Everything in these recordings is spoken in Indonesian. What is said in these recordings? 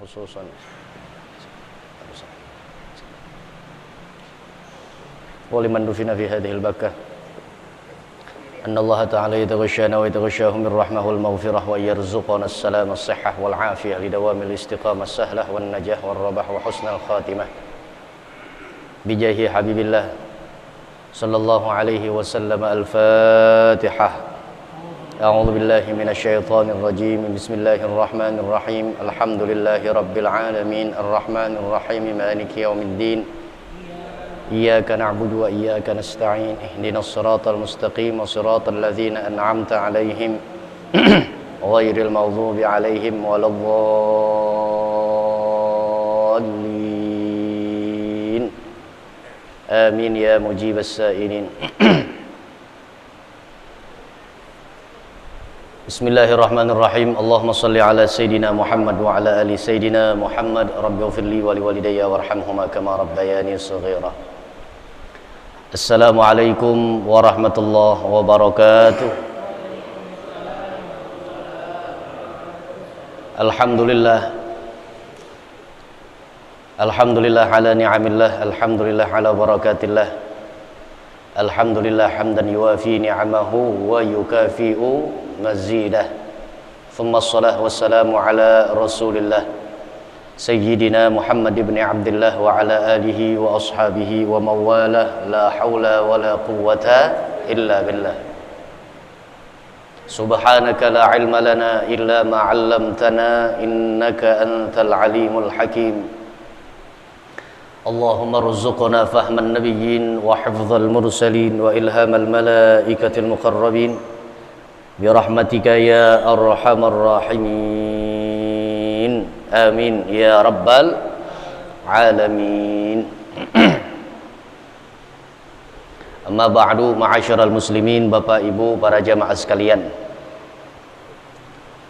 خصوصا ولمن دفن في هذه البكة أن الله تعالى يتغشانا ويتغشاهم بالرحمة والمغفرة وأن يرزقنا السلام الصحة والعافية لدوام الاستقامة السهلة والنجاح والربح وحسن الخاتمة بجاه حبيب الله صلى الله عليه وسلم. الفاتحة. أعوذ بالله من الشيطان الرجيم. بسم الله الرحمن الرحيم. الحمد لله رب العالمين الرحمن الرحيم مالك يوم الدين إياك نعبد وإياك نستعين اهدنا الصراط المستقيم صراط الذين أنعمت عليهم غير المغضوب عليهم ولا الضالين آمين يا مجيب السائلين. Bismillahirrahmanirrahim. Allahumma salli ala Sayyidina Muhammad wa ala ali Sayyidina Muhammad. Rabbi ghfirli wa liwalidayya warhamhuma kama rabbayani shaghira. Assalamualaikum warahmatullahi wabarakatuh. Alhamdulillah ala ni'amillah, alhamdulillah ala barakatillah. Alhamdulillah hamdan yuwafi ni'amahu wa yukafi'u mazidah. Thumma assalahu wassalamu ala rasulillah Sayyidina Muhammad ibn Abdullah wa ala alihi wa ashabihi wa mawalah. La hawla wa la quwwata illa billah. Subhanaka la ilma lana illa ma 'allamtana innaka antal alimul hakim. Allahumma rzuqna fahman nabiyyin wa hifdzal mursalin wa ilhamal malaikatil muqarrabin birahmatika ya arhamar rahimin. Amin ya rabbal alamin. Amma ba'du, ma'asyiral muslimin, Bapak Ibu para jamaah sekalian,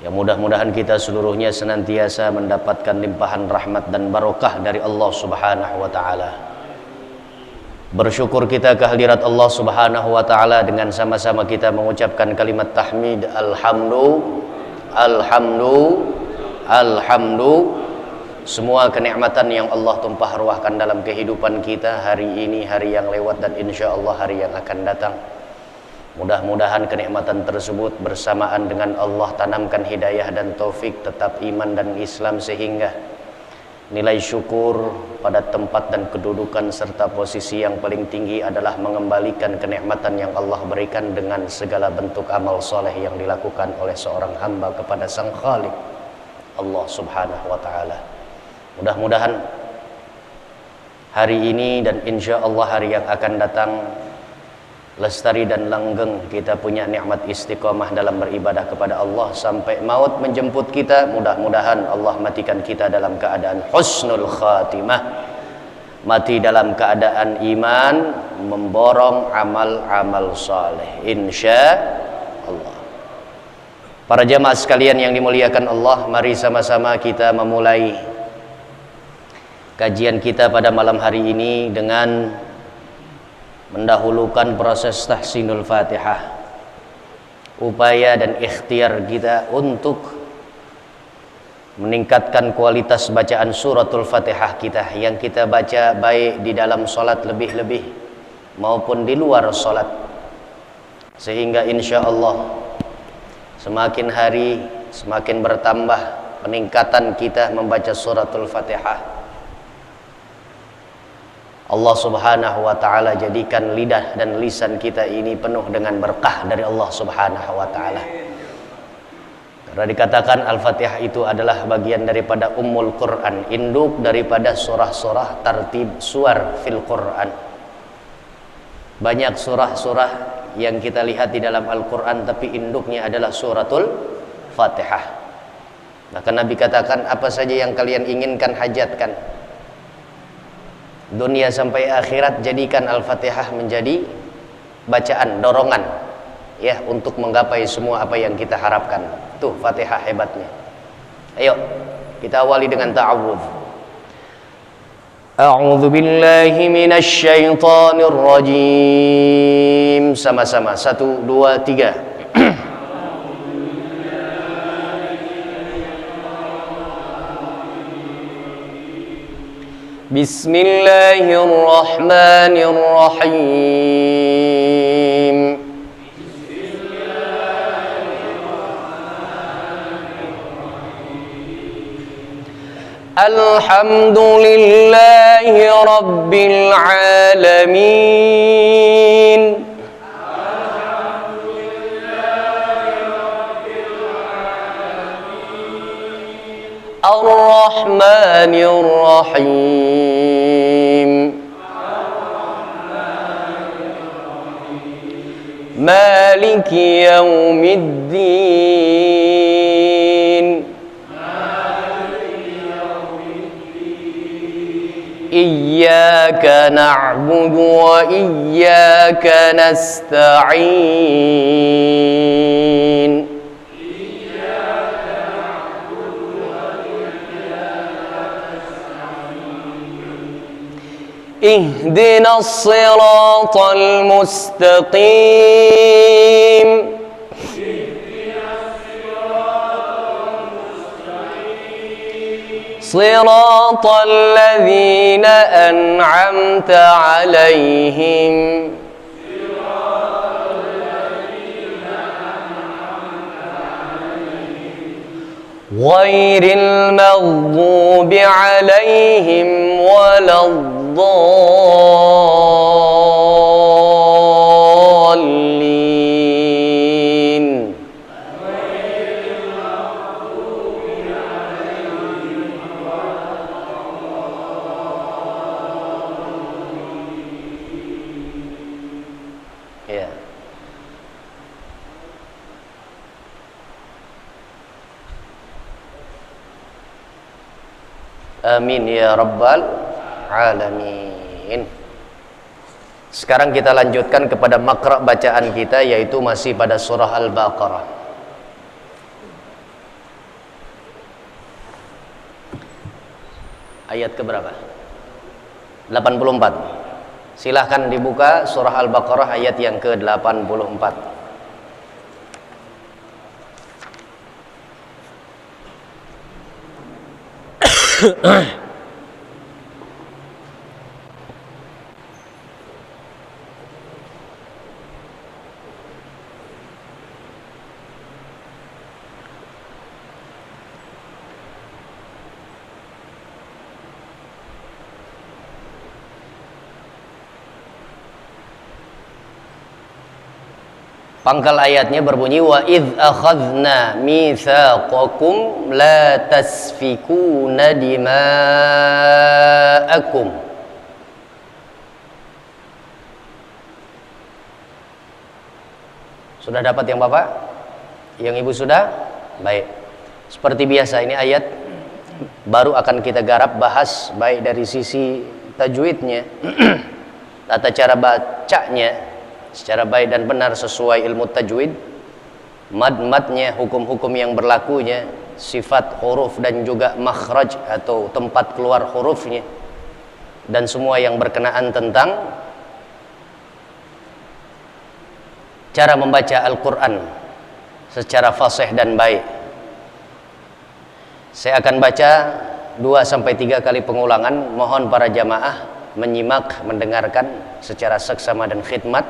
ya mudah-mudahan kita seluruhnya senantiasa mendapatkan limpahan rahmat dan barokah dari Allah Subhanahu wa taala. Bersyukur kita kehadirat Allah Subhanahu wa taala dengan sama-sama kita mengucapkan kalimat tahmid, alhamdu. Semua kenikmatan yang Allah tumpah ruahkan dalam kehidupan kita hari ini, hari yang lewat, dan insya Allah hari yang akan datang. Mudah-mudahan kenikmatan tersebut bersamaan dengan Allah tanamkan hidayah dan taufik tetap iman dan Islam, sehingga nilai syukur pada tempat dan kedudukan serta posisi yang paling tinggi adalah mengembalikan kenikmatan yang Allah berikan dengan segala bentuk amal soleh yang dilakukan oleh seorang hamba kepada Sang Khalik Allah Subhanahu wa ta'ala. Mudah-mudahan hari ini dan insya Allah hari yang akan datang lestari dan langgeng kita punya nikmat istiqomah dalam beribadah kepada Allah sampai maut menjemput kita. Mudah-mudahan Allah matikan kita dalam keadaan husnul khatimah, mati dalam keadaan iman, memborong amal-amal saleh insya Allah. Para jamaah sekalian yang dimuliakan Allah, mari sama-sama kita memulai kajian kita pada malam hari ini dengan mendahulukan proses tahsinul Fatihah, upaya dan ikhtiar kita untuk meningkatkan kualitas bacaan suratul Fatihah kita yang kita baca baik di dalam sholat lebih-lebih maupun di luar sholat, sehingga insya Allah semakin hari semakin bertambah peningkatan kita membaca suratul Fatihah. Allah Subhanahu wa ta'ala jadikan lidah dan lisan kita ini penuh dengan berkah dari Allah Subhanahu wa ta'ala. Karena dikatakan Al-Fatihah itu adalah bagian daripada Ummul Quran, induk daripada surah-surah tartib suar fil Quran. Banyak surah-surah yang kita lihat di dalam Al-Quran, tapi induknya adalah suratul Fatihah. Maka Nabi katakan, apa saja yang kalian inginkan hajatkan, dunia sampai akhirat, jadikan Al-Fatihah menjadi bacaan dorongan ya untuk menggapai semua apa yang kita harapkan. Tuh Fatihah hebatnya. Ayo kita awali dengan ta'awudz. A'udzu billahi minasy syaithanir rajim. Sama-sama 1 2 3. Bismillahirrahmanirrahim. Alhamdulillahi Rabbil Alamin. Ar-Rahmanir Rahim. Maliki Yaumiddin. Iyyaka na'budu wa iyyaka nasta'in. اهدنا الصراط المستقيم صراط الذين أنعمت عليهم غير المغضوب عليهم ولا الضالين. Ya. Amin ya rabbal alamin. Sekarang kita lanjutkan kepada makra bacaan kita, yaitu masih pada surah Al-Baqarah. Ayat keberapa? 84. Silahkan dibuka surah Al-Baqarah ayat yang ke-84. Pangkal ayatnya berbunyi wa idz akhadna mitsaqakum la tasfikuna dima'akum. Sudah dapat yang Bapak? Yang Ibu sudah? Baik. Seperti biasa ini ayat baru akan kita garap bahas baik dari sisi tajwidnya, tata cara bacanya secara baik dan benar sesuai ilmu tajwid, mad-madnya, hukum-hukum yang berlakunya, sifat huruf dan juga makhraj atau tempat keluar hurufnya, dan semua yang berkenaan tentang cara membaca Al-Quran secara fasih dan baik. Saya akan baca 2-3 kali pengulangan. Mohon para jamaah menyimak, mendengarkan secara seksama dan khidmat.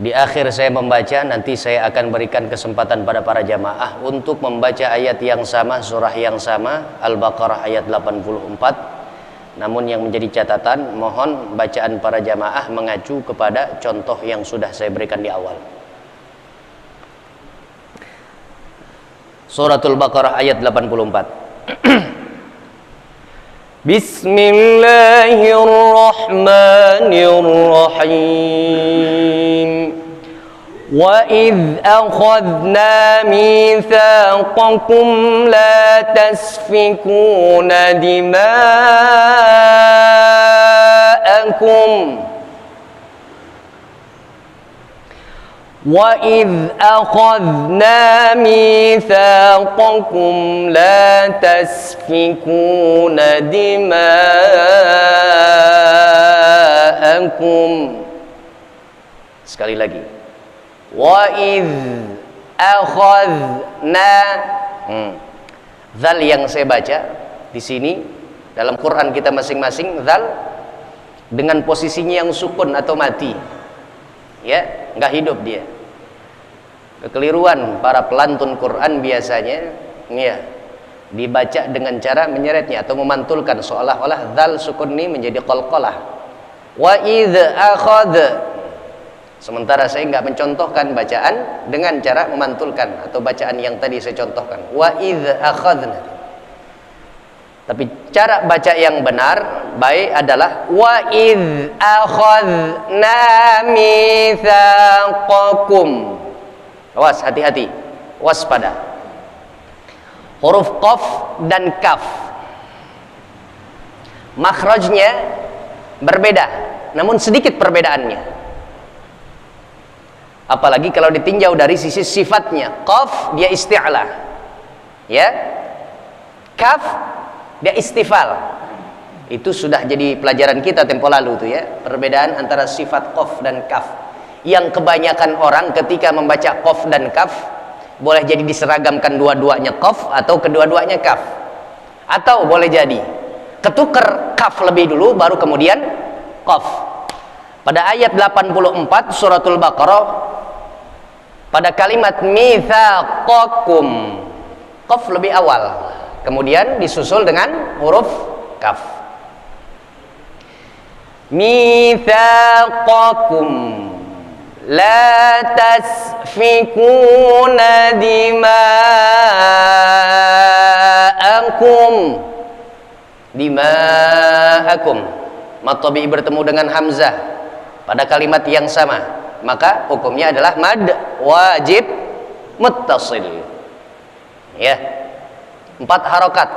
Di akhir saya membaca, nanti saya akan berikan kesempatan pada para jamaah untuk membaca ayat yang sama, surah yang sama, Al-Baqarah ayat 84. Namun yang menjadi catatan, mohon bacaan para jamaah mengacu kepada contoh yang sudah saya berikan di awal. Suratul Baqarah ayat 84. Bismillahirrahmanirrahim. Wa idz akhadna mitsaqakum la tasfikuna dima'akum. وَإِذْ أَخَذْنَا مِيثَاقَكُمْ لَا تَسْفِكُونَ دِمَاءَكُمْ. Sekali lagi. وَإِذْ أَخَذْنَا. Zal yang saya baca Di sini dalam Quran kita masing-masing dzal dengan posisinya yang sukun atau mati. Ya, nggak hidup dia. Kekeliruan para pelantun Quran biasanya ya dibaca dengan cara menyeretnya atau memantulkan seolah-olah dzal sukun ini menjadi qalqalah. Wa idz akhadha. Sementara saya nggak mencontohkan bacaan dengan cara memantulkan atau bacaan yang tadi saya contohkan. Wa idz akhadna. Tapi cara baca yang benar baik adalah wa idz akhadna mitsaqakum. Awas, hati-hati, waspada. Huruf qaf dan kaf makhrajnya berbeda, namun sedikit perbedaannya. Apalagi kalau ditinjau dari sisi sifatnya. Qaf dia isti'la, ya. Kaf dia istifal. Itu sudah jadi pelajaran kita tempo lalu tuh ya, perbedaan antara sifat qaf dan kaf. Yang kebanyakan orang ketika membaca qaf dan kaf boleh jadi diseragamkan dua-duanya qaf atau kedua-duanya kaf. Atau boleh jadi ketuker kaf lebih dulu baru kemudian qaf. Pada ayat 84 suratul Baqarah pada kalimat mitsaqakum qaf lebih awal, kemudian disusul dengan huruf kaf. Mitsaqakum la tasfikuna dima'akum. Mad tabi'i bertemu dengan hamzah pada kalimat yang sama, maka hukumnya adalah mad wajib muttasil. Ya. 4 harokat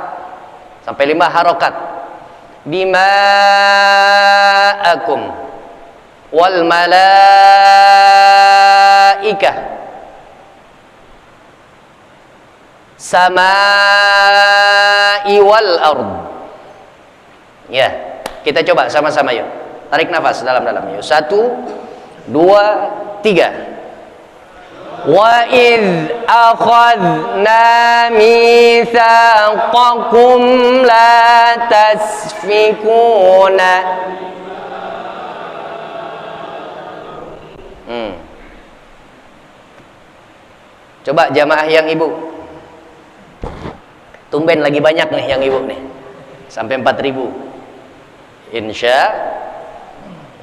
sampai 5 harokat. Dima'akum wal malaikah samai wal ard. Ya, kita coba sama-sama yuk. Tarik nafas dalam-dalam yuk. 1 2 3. Wa idz akhadna mitsaqakum la tasfikuna. Coba jamaah yang ibu. Tumben lagi banyak nih yang ibu nih. Sampai 4.000. Insya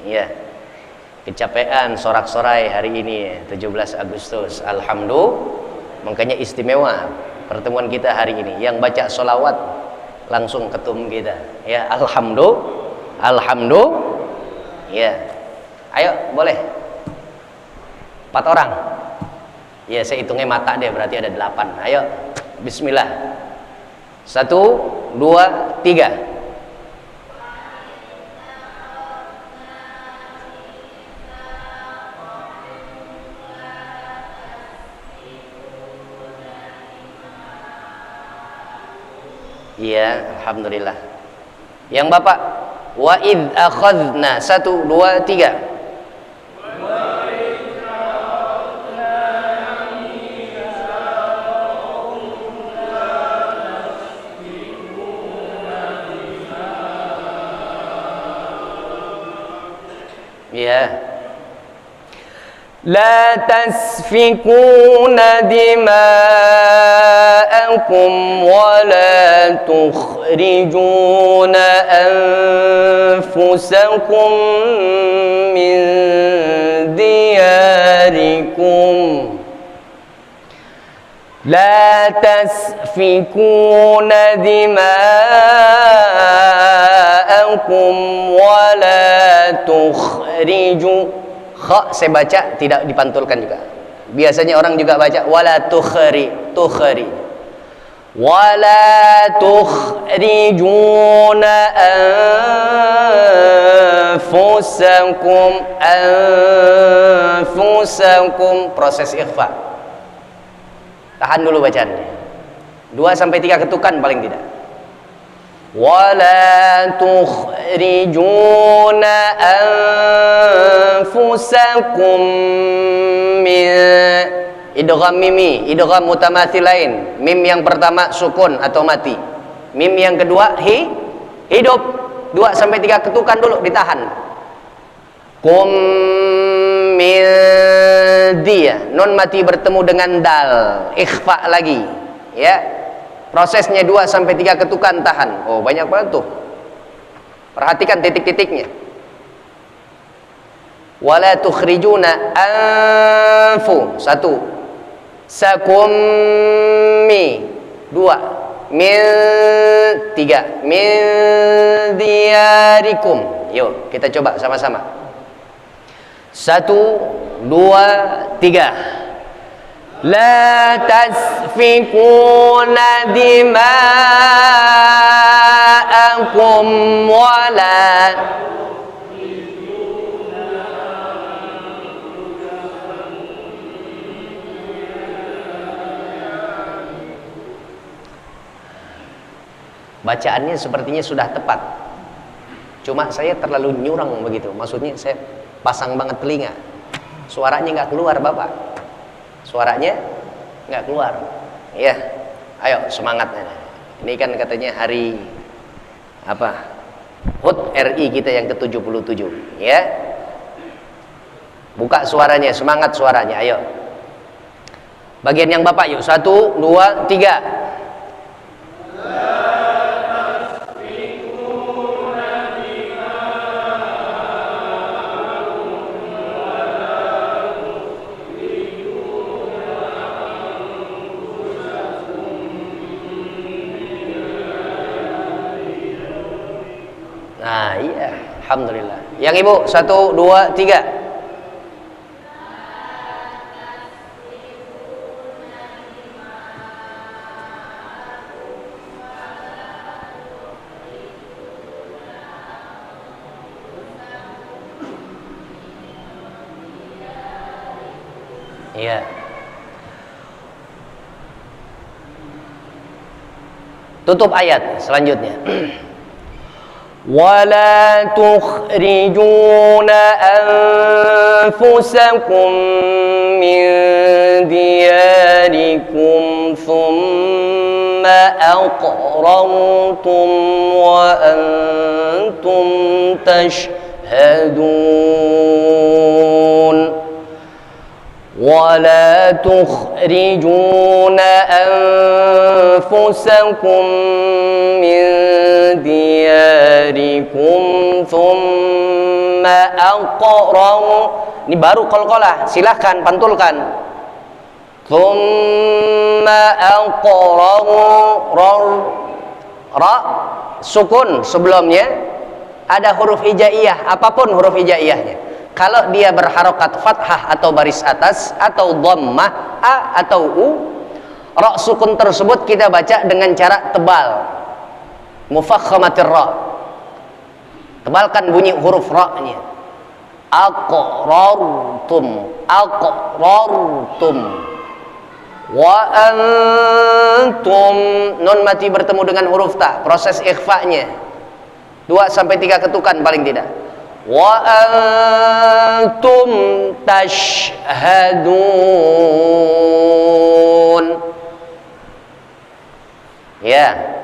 ya. Kecapean sorak-sorai hari ini 17 Agustus. Alhamdulillah, makanya istimewa pertemuan kita hari ini. Yang baca sholawat langsung ketum kita. Ya, alhamdulillah. Ya, ayo boleh 4 orang. Ya, saya hitungnya mata deh, berarti ada 8. Ayo, bismillah. 1 2 3. Iya, alhamdulillah. Yang Bapak, wa idz akhadna 1 2 3. Ya. La tasfikuna dima'akum wa la tukhrijuna anfusakum min diyarikum. La tasfikuna dima'akum wa la tukhrijuna. Kha saya baca tidak dipantulkan juga. Biasanya orang juga baca wala tukhri. Wala tukhrijuna anfusakum. Proses ikhfa. Tahan dulu bacaannya. 2 sampai 3 ketukan paling tidak. Wala tukhrijuna anfusakum min idgham mimi, idgham mutamathilain. Mim yang pertama sukun atau mati. Mim yang kedua hidup. 2 sampai 3 ketukan dulu, ditahan. Kum min dia. Nun mati bertemu dengan dal, ikhfa lagi. Ya. Prosesnya 2 sampai 3 ketukan, tahan. Oh, banyak banget tuh. Perhatikan titik-titiknya. Wala tukhrijuna anfu. 1. Sakummi. 2. Min. 3. Min diyarikum. Yuk, kita coba sama-sama. 1, 2, 3. La tasfikuna dima'akum wala bacaannya sepertinya sudah tepat, cuma saya terlalu nyurang begitu, maksudnya saya pasang banget telinga, suaranya nggak keluar Bapak, suaranya nggak keluar. Ya, ayo semangat. Ini kan katanya hari apa, HUT RI kita yang ke-77, ya. Buka suaranya, semangat suaranya, ayo. Bagian yang Bapak yuk, 1, 2, 3. Nah, iya, alhamdulillah. Yang Ibu, 1, 2, 3. Iya. Tutup ayat selanjutnya. ولا تخرجون أنفسكم من دياركم ثم أقررتم وأنتم تشهدون ولا تخرجون أنفسكم من diyarikum thumma aqraru. Ini baru qalqalah, silahkan pantulkan. Thumma aqraru, ra sukun sebelumnya ada huruf hijaiyah, apapun huruf hijaiyahnya. Kalau dia berharokat fathah atau baris atas atau dhammah a atau u, ra sukun tersebut kita baca dengan cara tebal. Mufakhamatir ra, tebalkan bunyi huruf ra-nya. Aqrartum, aqrartum. Wa antum, nun mati bertemu dengan huruf ta, proses ikhfa-nya 2 sampai 3 ketukan paling tidak. Wa antum tashhadun. Ya.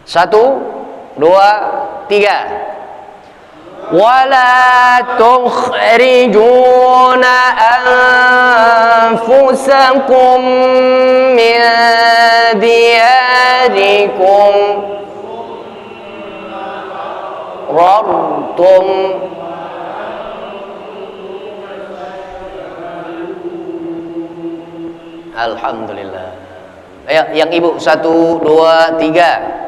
1, 2, 3. Wala tukhrijuna anfusakum min diyarikum rartum. Alhamdulillah. Ayo, yang Ibu, 1, 2, 3.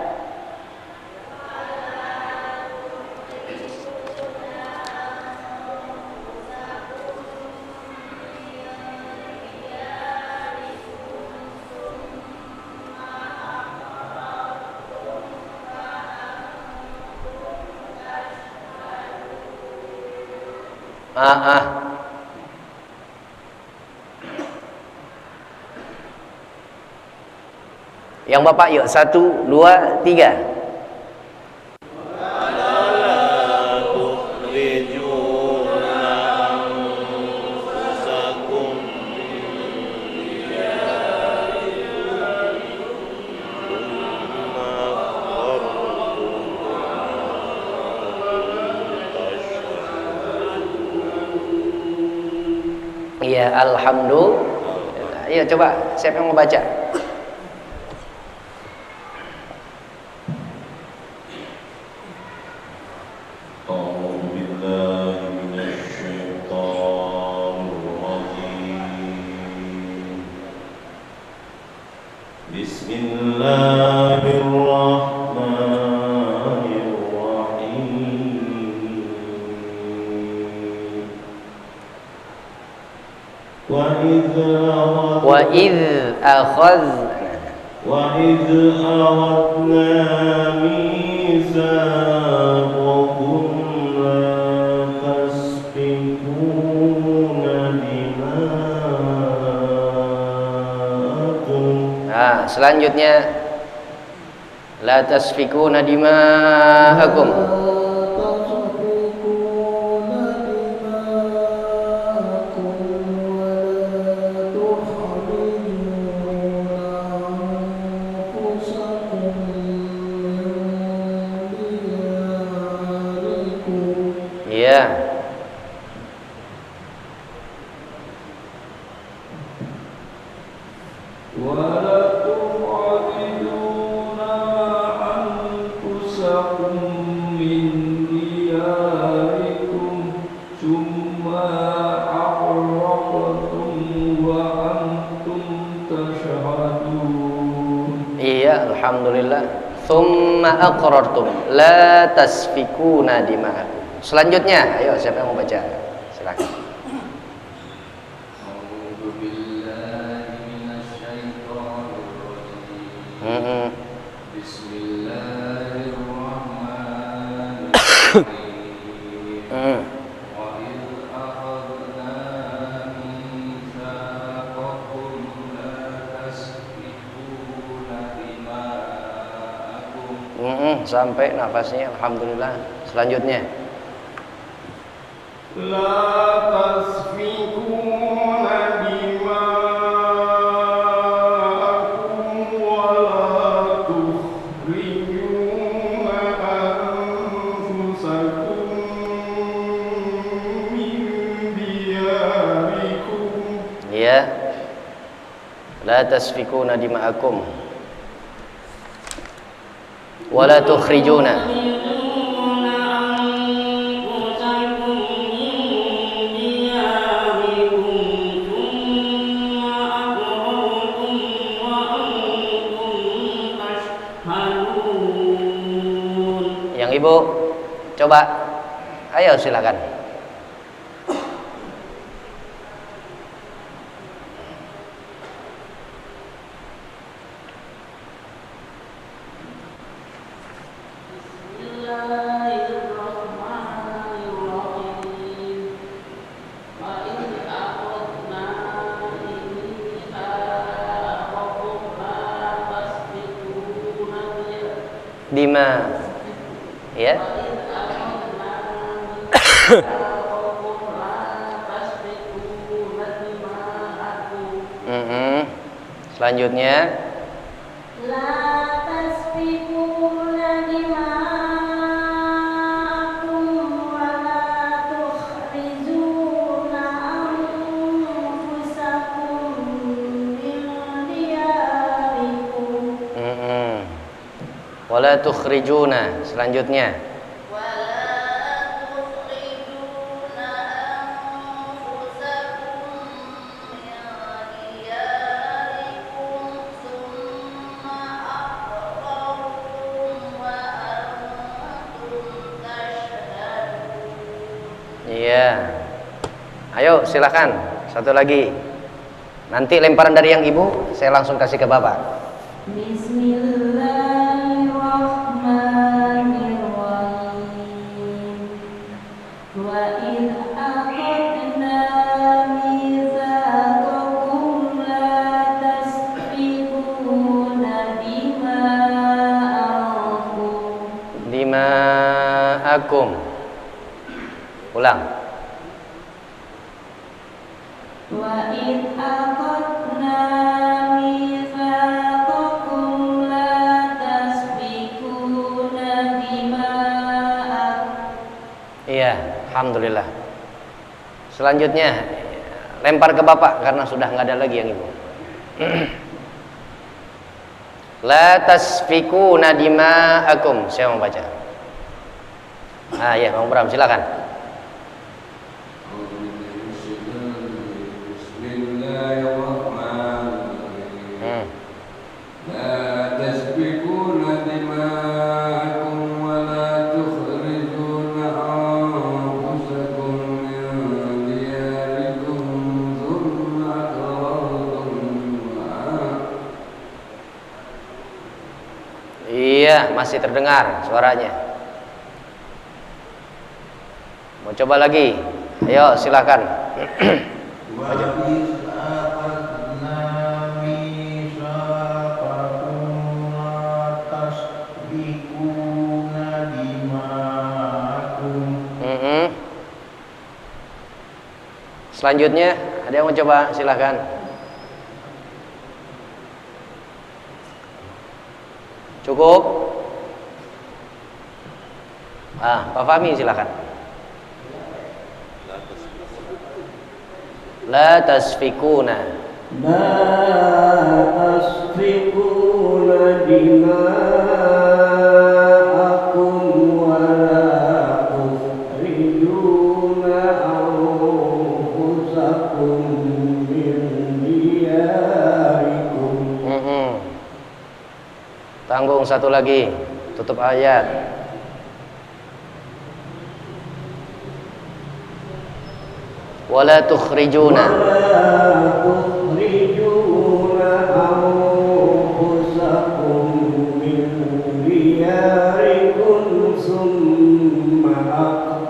Yang Bapak yuk, 1, 2, 3. Iya, alhamdulillah. Iya, coba siapa yang mau baca? وإذ أخذنا ميثاقكم لا تسفكون دماءكم. Nah, selanjutnya la tasfikuna dima'akum. Ya. Iya, alhamdulillah. Tsumma aqrartum la tasfikuna dima'akum. Selanjutnya, ayo siapa yang mau baca? Silakan. Bismillahirrahmanirrahim. Sampai nafasnya, alhamdulillah. Selanjutnya. La tasfikuna dima'akum wa la tukhrijuna anfusakum min diyarikum. Ya. La tasfikuna dima'akum wa la tukhrijuna Ibu, coba, ayo silakan. Dima, ya. Selanjutnya la tasfikuna dima'akum wa la tukhrijuna anfusakum min diyarikum. Wa la tukhrijuna. Selanjutnya ayo silakan satu lagi. Nanti lemparan dari yang ibu saya langsung kasih ke bapak. Bismillahirrahmanirrahim. Wa in akhadna mitsaqakum la tasfikuna dima'akum. Ulang. Wa in akhadna mitsaqakum la tasfikuna dima'akum. Iya, alhamdulillah. Selanjutnya Lempar ke bapak karena sudah nggak ada lagi yang ibu. La tasfikuna dima'akum. Saya mau baca. Ah ya, Bang Bram silakan. Bismillahirrahmanirrahim. La tasfikuna dima'akum wa la tukhrijuna anfusakum min diyarikum thumma aqrartum. Iya, masih terdengar suaranya. Mau coba lagi? Ayo, silakan. Selanjutnya, ada yang mau coba? Silakan. Cukup? Pak Fahmi silakan. La tasfikuna. La tasfikuna dima'akum wa la tukhrijuna anfusakum min diyarikum. Tanggung satu lagi, tutup ayat. Wala tukhrijuna anfusakum min diyarikum summa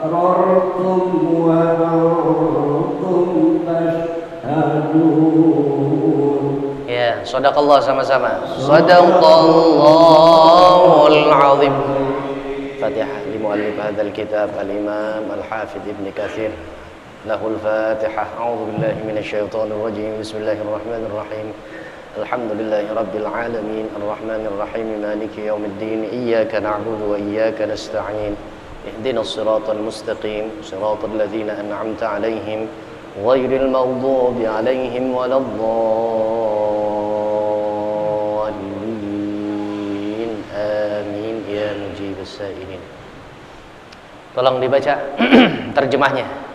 aqrartum wa antum tashhadun. Ya, shadaqallah sama-sama. Shadaqallahul azim. Fatihah li muallif hadzal kitab al-Imam Al-Hafidz Ibnu Katsir. Lahul Fatihah. A'udzu billahi minasyaitonir rajim. Bismillahirrahmanirrahim. Alhamdulillahi rabbil alamin. Arrahmanir rahim. Maliki yaumiddin. Iyyaka na'budu wa iyyaka nasta'in. Ihdinas siratal mustaqim. Siratal ladzina an'amta 'alaihim ghairil maghdubi 'alaihim waladdallin. Amin ya mujibas sa'ilin. Tolong dibaca terjemahnya.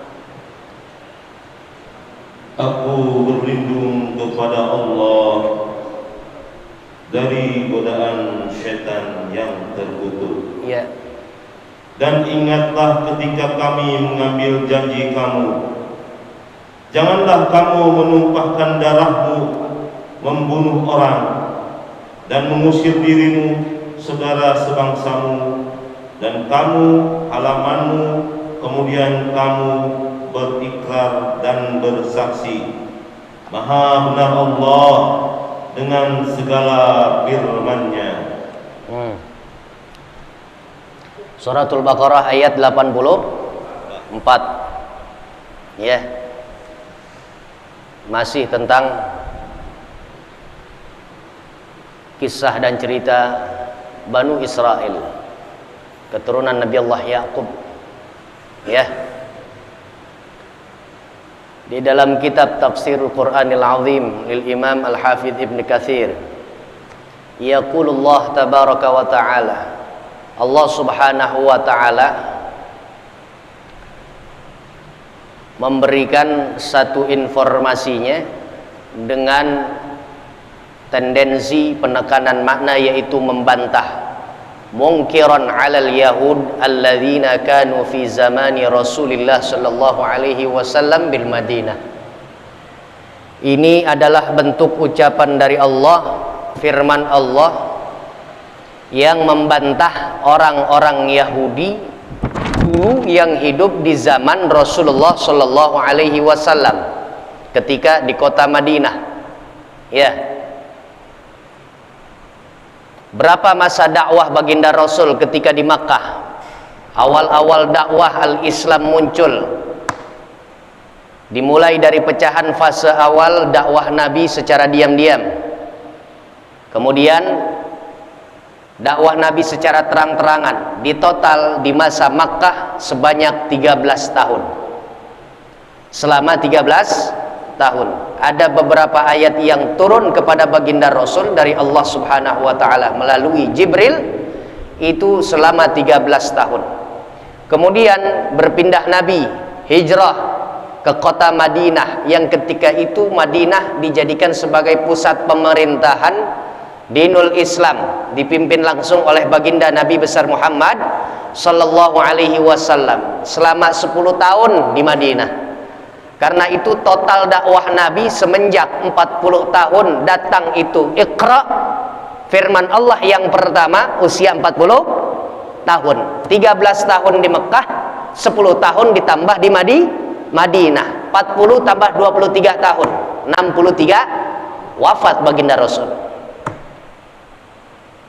Aku berlindung kepada Allah dari godaan syaitan yang terkutuk. Ya. Dan ingatlah ketika kami mengambil janji kamu, janganlah kamu menumpahkan darahmu, membunuh orang, dan mengusir dirimu, saudara sebangsamu, dan kamu, halamanmu, kemudian kamu berikrar dan bersaksi. Maha benar Allah dengan segala firman-Nya. Suratul Baqarah ayat 84. Ya. Masih tentang kisah dan cerita Banu Israel, keturunan Nabi Allah Yaqub. Ya. Di dalam kitab Tafsirul Qur'anil Azim lil Imam Al-Hafidz Ibnu Katsir, yaqulullah tabaraka wa ta'ala, Allah Subhanahu wa ta'ala memberikan satu informasinya dengan tendensi penekanan makna, yaitu membantah mungkiran 'alal yahud alladzina kanu fi zamani Rasulillah sallallahu alaihi wasallam bil Madinah. Ini adalah bentuk ucapan dari Allah, firman Allah yang membantah orang-orang Yahudi dulu yang hidup di zaman Rasulullah sallallahu alaihi wasallam ketika di kota Madinah. Ya. Berapa masa dakwah baginda Rasul ketika di Makkah? Awal-awal dakwah al-Islam muncul. Dimulai dari pecahan fase awal dakwah Nabi secara diam-diam. Kemudian dakwah Nabi secara terang-terangan. Di total di masa Makkah sebanyak 13 tahun. Selama 13 tahun. Ada beberapa ayat yang turun kepada baginda Rasul dari Allah Subhanahu wa taala melalui Jibril, itu selama 13 tahun. Kemudian berpindah Nabi, hijrah ke kota Madinah, yang ketika itu Madinah dijadikan sebagai pusat pemerintahan dinul Islam, dipimpin langsung oleh baginda Nabi besar Muhammad sallallahu alaihi wasallam selama 10 tahun di Madinah. Karena itu total dakwah Nabi semenjak 40 tahun datang itu Iqra, firman Allah yang pertama, usia 40 tahun. 13 tahun di Mekah, 10 tahun ditambah di Madinah. 40 tambah 23 tahun, 63 wafat baginda Rasul.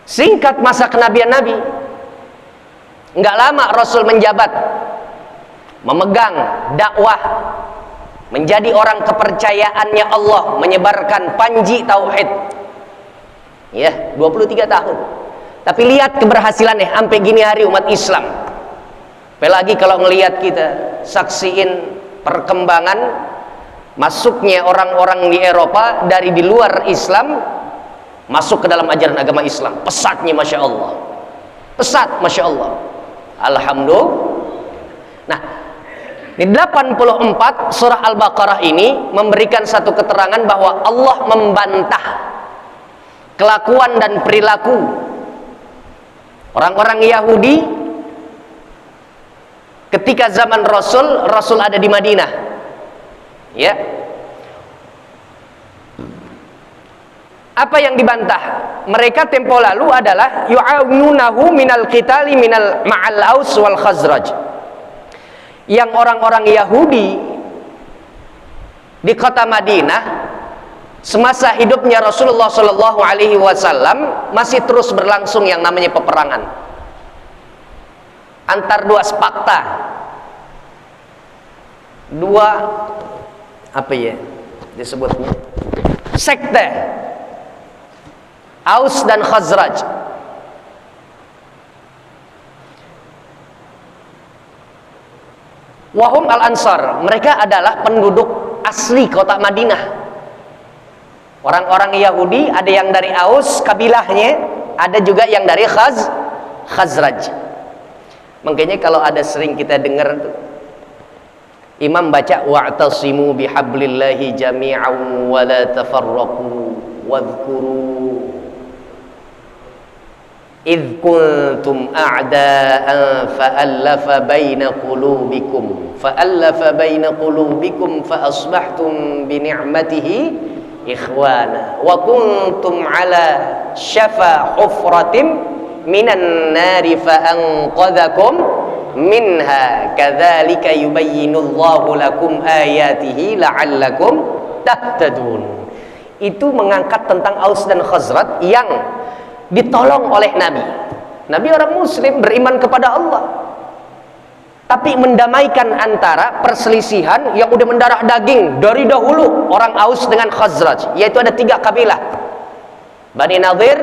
Singkat masa kenabian Nabi, enggak lama Rasul menjabat, memegang dakwah, menjadi orang kepercayaannya Allah, menyebarkan panji tauhid. Ya, 23 tahun. Tapi lihat keberhasilannya sampai gini hari umat Islam. Apalagi kalau ngelihat kita saksiin perkembangan masuknya orang-orang di Eropa dari di luar Islam masuk ke dalam ajaran agama Islam. Pesatnya Masya Allah. Pesat Masya Allah. Alhamdulillah. Nah, di 84 surah Al-Baqarah ini memberikan satu keterangan bahwa Allah membantah kelakuan dan perilaku orang-orang Yahudi ketika zaman Rasul ada di Madinah. Ya. Apa yang dibantah? Mereka tempo lalu adalah yu'awnunahu minal qitali minal ma'al aus wal khazraj. Yang orang-orang Yahudi di kota Madinah semasa hidupnya Rasulullah Shallallahu Alaihi Wasallam masih terus berlangsung yang namanya peperangan antar dua sepakta, dua apa ya disebutnya sekte, Aus dan Khazraj. Wahum al-Ansar, mereka adalah penduduk asli kota Madinah. Orang-orang Yahudi, ada yang dari Aus kabilahnya, ada juga yang dari Khazraj. Makanya kalau ada sering kita dengar tuh, imam baca wa'tasimu bihablillahi jami'an wa la tafarraqu wadhkuru idh kuntum a'da'an fa'allafa baina qulubikum fa asbahtum bi ni'matihi ikhwana wa kuntum ala syafa hufratin minan nari fa anqadhakum minha kadzalika yubayyinullahu lakum ayatihi la'allakum tahtadun. Itu mengangkat tentang Aus dan Khazraj yang ditolong oleh Nabi. Nabi orang muslim, beriman kepada Allah, tapi mendamaikan antara perselisihan yang udah mendarah daging dari dahulu orang Aus dengan Khazraj, yaitu ada 3 kabilah, Bani Nadir,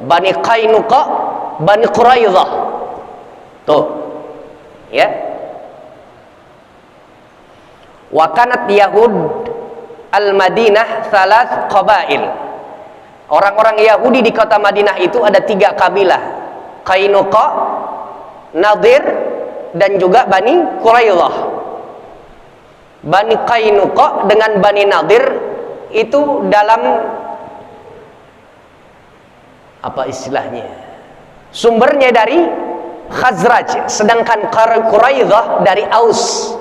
Bani Qainuqa, Bani Quraidah. Tuh ya, wa kanat Yahud al-Madinah thalath qabail. Orang-orang Yahudi di kota Madinah itu ada 3 kabilah, Qainuqa, Nadir, dan juga Bani Quraidah. Bani Qainuqa dengan Bani Nadir itu dalam apa istilahnya, sumbernya dari Khazraj, sedangkan Quraidah dari Aus.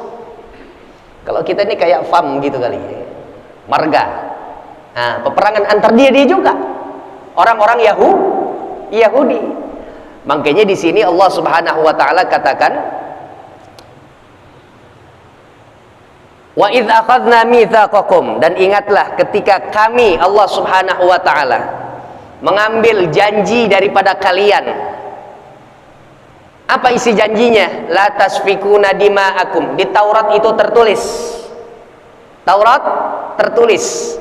Kalau kita ini kayak fam gitu kali, marga. Nah, peperangan antar dia juga orang-orang Yahudi. Makanya di sini Allah Subhanahu wa taala katakan, wa idz akhadna mitsaqakum, dan ingatlah ketika kami Allah Subhanahu wa taala mengambil janji daripada kalian. Apa isi janjinya? La tasfikuna dima'akum. Di Taurat itu tertulis. Taurat tertulis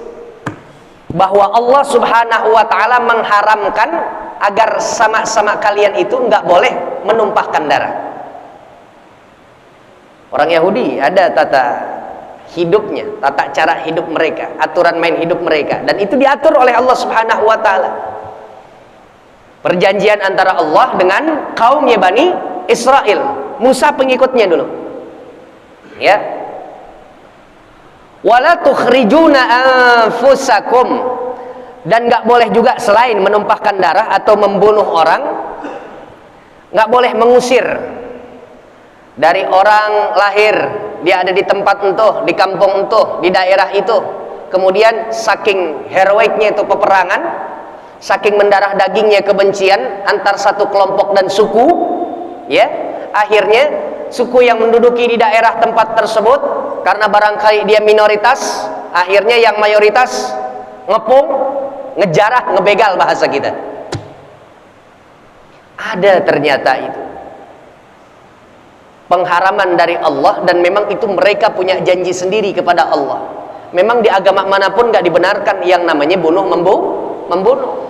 bahwa Allah Subhanahu wa taala mengharamkan agar sama-sama kalian itu enggak boleh menumpahkan darah. Orang Yahudi ada tata hidupnya, tata cara hidup mereka, aturan main hidup mereka, dan itu diatur oleh Allah Subhanahu wa taala. Perjanjian antara Allah dengan kaumnya Bani Israel, Musa pengikutnya dulu. Ya. Wala tukhrijuna anfusakum, dan nggak boleh juga selain menumpahkan darah atau membunuh orang, nggak boleh mengusir dari orang lahir, dia ada di tempat entuh, di kampung entuh, di daerah itu, kemudian saking heroiknya itu peperangan, saking mendarah dagingnya kebencian antar satu kelompok dan suku, ya, akhirnya suku yang menduduki di daerah tempat tersebut, karena barangkali dia minoritas, akhirnya yang mayoritas ngepung, ngejarah, ngebegal bahasa kita. Ada ternyata itu pengharaman dari Allah, dan memang itu mereka punya janji sendiri kepada Allah. Memang di agama manapun gak dibenarkan yang namanya membunuh.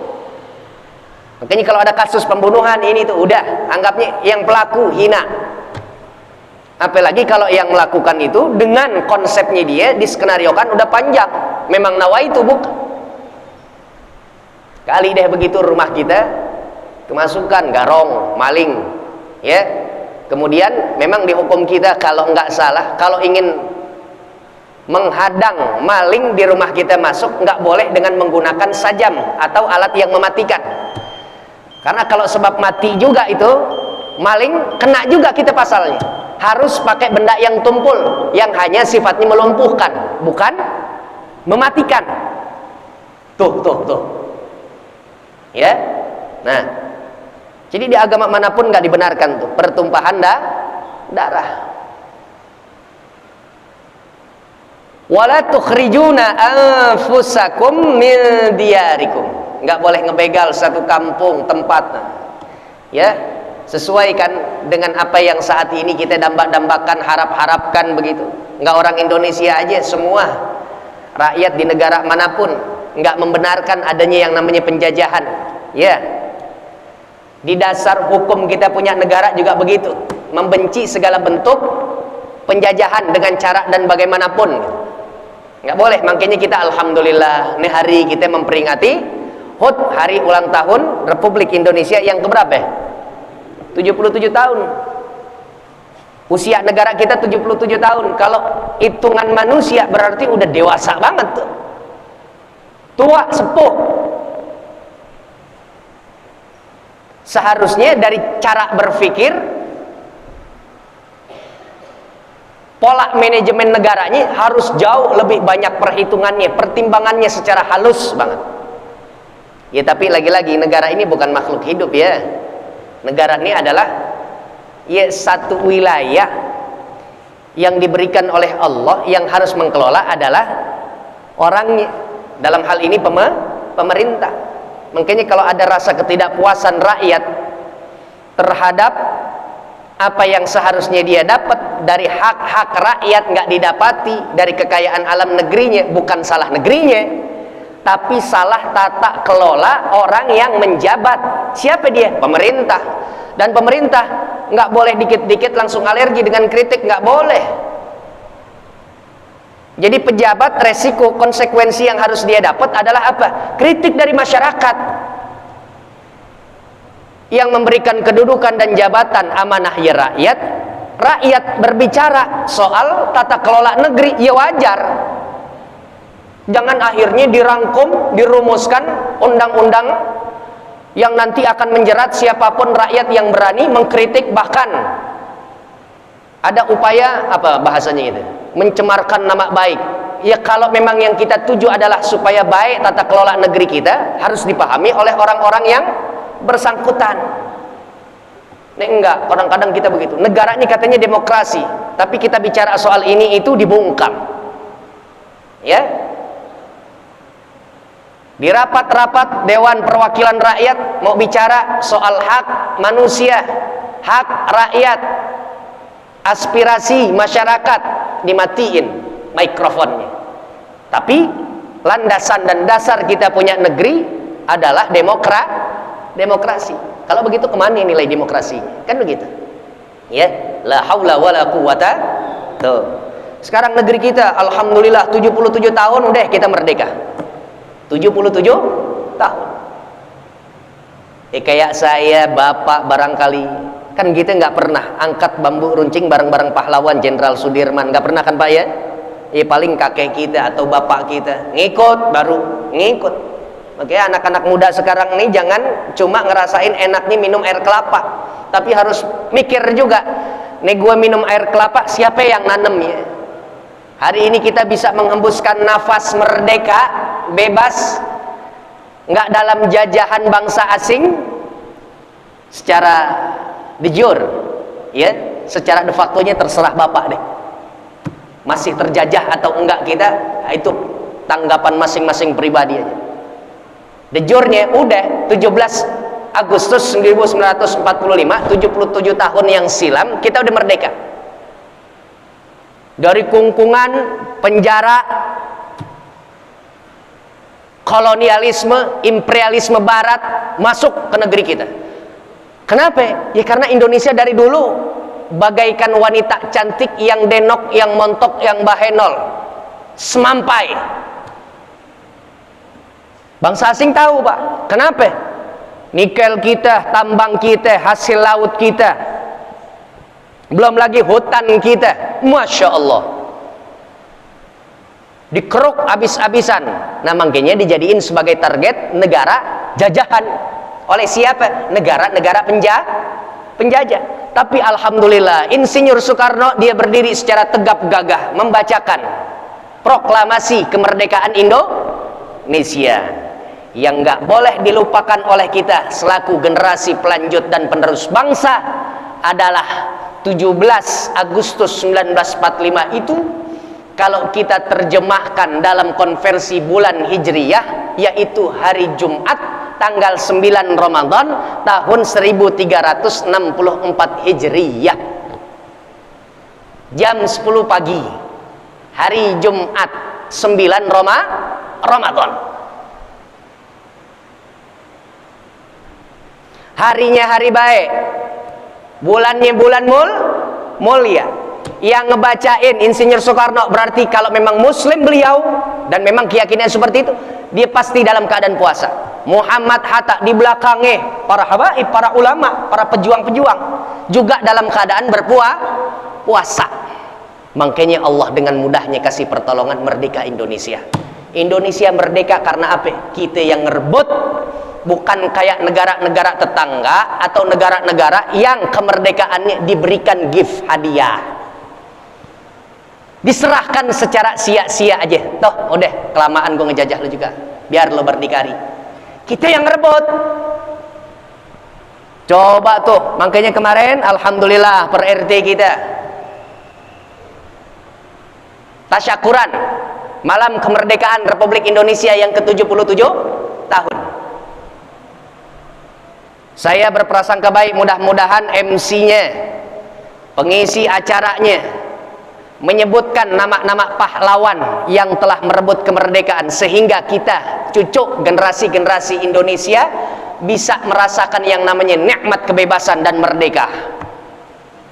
Makanya kalau ada kasus pembunuhan ini tuh udah anggapnya yang pelaku hina. Apalagi kalau yang melakukan itu dengan konsepnya dia diskenariokan udah panjang. Memang nawaitu bukan. Kali deh begitu rumah kita kemasukan garong, maling, ya. Kemudian memang di hukum kita kalau nggak salah, kalau ingin menghadang maling di rumah kita masuk, nggak boleh dengan menggunakan sajam atau alat yang mematikan. Karena kalau sebab mati juga itu maling, kena juga kita pasalnya. Harus pakai benda yang tumpul, yang hanya sifatnya melumpuhkan, bukan mematikan. Tuh. Ya. Nah, jadi di agama manapun nggak dibenarkan tuh pertumpahan darah. Wala tukhrijuna anfusakum min diyarikum. Nggak boleh ngebegal satu kampung tempat. Ya, sesuaikan dengan apa yang saat ini kita dambak-dambakan, harap-harapkan begitu. Nggak orang Indonesia aja, semua rakyat di negara manapun nggak membenarkan adanya yang namanya penjajahan. Ya. Di dasar hukum kita punya negara juga begitu, membenci segala bentuk penjajahan dengan cara dan bagaimanapun. Nggak boleh. Makanya kita alhamdulillah nih hari kita memperingati HUT, hari ulang tahun Republik Indonesia yang keberapa? 77 tahun. Usia negara kita 77 tahun. Kalau hitungan manusia berarti udah dewasa banget tuh. Tua, sepuh. Seharusnya dari cara berpikir, pola manajemen negaranya harus jauh lebih banyak perhitungannya, pertimbangannya secara halus banget. Ya, tapi lagi-lagi negara ini bukan makhluk hidup ya. Negara ini adalah ya satu wilayah yang diberikan oleh Allah, yang harus mengelola adalah orangnya. Dalam hal ini pemerintah. Makanya kalau ada rasa ketidakpuasan rakyat terhadap apa yang seharusnya dia dapat dari hak-hak rakyat nggak didapati, dari kekayaan alam negerinya, bukan salah negerinya, tapi salah tata kelola orang yang menjabat. Siapa dia? Pemerintah. Dan pemerintah nggak boleh dikit-dikit langsung alergi dengan kritik, nggak boleh. Jadi pejabat, resiko, konsekuensi yang harus dia dapat adalah apa? Kritik dari masyarakat yang memberikan kedudukan dan jabatan amanah ya rakyat. Rakyat berbicara soal tata kelola negeri, ya wajar. Jangan akhirnya dirangkum, dirumuskan undang-undang yang nanti akan menjerat siapapun rakyat yang berani mengkritik, bahkan ada upaya apa bahasanya itu, mencemarkan nama baik. Ya kalau memang yang kita tuju adalah supaya baik tata kelola negeri kita, harus dipahami oleh orang-orang yang bersangkutan. Nih enggak, kadang-kadang kita begitu. Negaranya katanya demokrasi, tapi kita bicara soal ini itu dibungkam. Ya. Di rapat-rapat Dewan Perwakilan Rakyat mau bicara soal hak manusia, hak rakyat, aspirasi masyarakat, dimatiin mikrofonnya. Tapi landasan dan dasar kita punya negeri adalah demokrasi. Kalau begitu kemana nilai demokrasi? Kan begitu. Ya, la haula wala quwata. Tuh. Sekarang negeri kita alhamdulillah 77 tahun udah kita merdeka. 77 tahun. Kayak saya, bapak barangkali kan kita nggak pernah angkat bambu runcing bareng-bareng pahlawan Jenderal Sudirman, nggak pernah kan Pak ya? Paling kakek kita atau bapak kita ngikut, baru ngikut. Makanya anak-anak muda sekarang ini jangan cuma ngerasain enaknya minum air kelapa, tapi harus mikir juga, nih gue minum air kelapa siapa yang nanem ya? Hari ini kita bisa menghembuskan nafas merdeka, bebas, nggak dalam jajahan bangsa asing secara de jure, ya, secara de facto-nya terserah bapak deh. Masih terjajah atau enggak kita, itu tanggapan masing-masing pribadi aja. De jure-nya udah 17 Agustus 1945, 77 tahun yang silam kita udah merdeka. Dari kungkungan, penjara, kolonialisme, imperialisme barat masuk ke negeri kita. Kenapa? Ya karena Indonesia dari dulu bagaikan wanita cantik yang denok, yang montok, yang bahenol, semampai. Bangsa asing tahu Pak. Kenapa? Nikel kita, tambang kita, hasil laut kita, belum lagi hutan kita, Masya Allah, dikeruk habis-habisan. Nah makanya dijadiin sebagai target negara jajahan. Oleh siapa? Negara-negara penjajah. Tapi alhamdulillah Insinyur Soekarno dia berdiri secara tegap gagah membacakan proklamasi kemerdekaan Indonesia yang nggak boleh dilupakan oleh kita selaku generasi pelanjut dan penerus bangsa adalah 17 Agustus 1945 itu kalau kita terjemahkan dalam konversi bulan Hijriyah yaitu hari Jumat tanggal 9 Ramadan tahun 1364 Hijriyah, jam 10 pagi, hari Jumat 9 Ramadan. Harinya hari baik, bulannya bulan mulia. Yang ngebacain Insinyur Soekarno berarti kalau memang muslim beliau dan memang keyakinan seperti itu, dia pasti dalam keadaan puasa. Muhammad Hatta di belakangnya para habaib, para ulama, para pejuang-pejuang juga dalam keadaan berpuasa. Makanya Allah dengan mudahnya kasih pertolongan merdeka Indonesia. Indonesia merdeka karena apa? Kita yang ngerebut, bukan kayak negara-negara tetangga atau negara-negara yang kemerdekaannya diberikan gift hadiah, diserahkan secara sia-sia aja. Toh udah kelamaan gue ngejajah lu juga, biar lo berdikari. Kita yang ngerebut. Coba tuh, makanya kemarin alhamdulillah per RT kita tasyakuran malam kemerdekaan Republik Indonesia yang ke-77 tahun. Saya berprasangka baik, mudah-mudahan MC-nya, pengisi acaranya menyebutkan nama-nama pahlawan yang telah merebut kemerdekaan sehingga kita cucu generasi-generasi Indonesia bisa merasakan yang namanya nikmat kebebasan dan merdeka.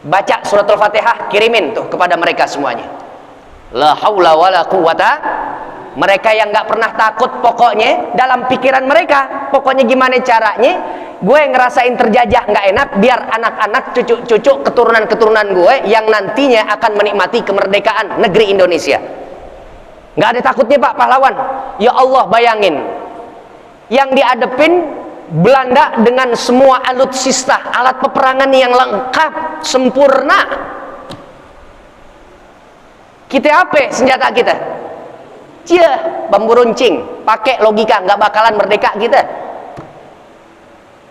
Baca suratul Fatihah, kirimin tuh kepada mereka semuanya. La haula wala quwata. Mereka yang nggak pernah takut, pokoknya dalam pikiran mereka, pokoknya gimana caranya gue ngerasain terjajah nggak enak, biar anak-anak, cucu-cucu, keturunan-keturunan gue yang nantinya akan menikmati kemerdekaan negeri Indonesia. Nggak ada takutnya Pak pahlawan. Ya Allah, bayangin yang dihadapin Belanda dengan semua alutsista, alat peperangan yang lengkap, sempurna. Kita apa senjata kita? Bambu runcing, pakai logika nggak bakalan merdeka kita.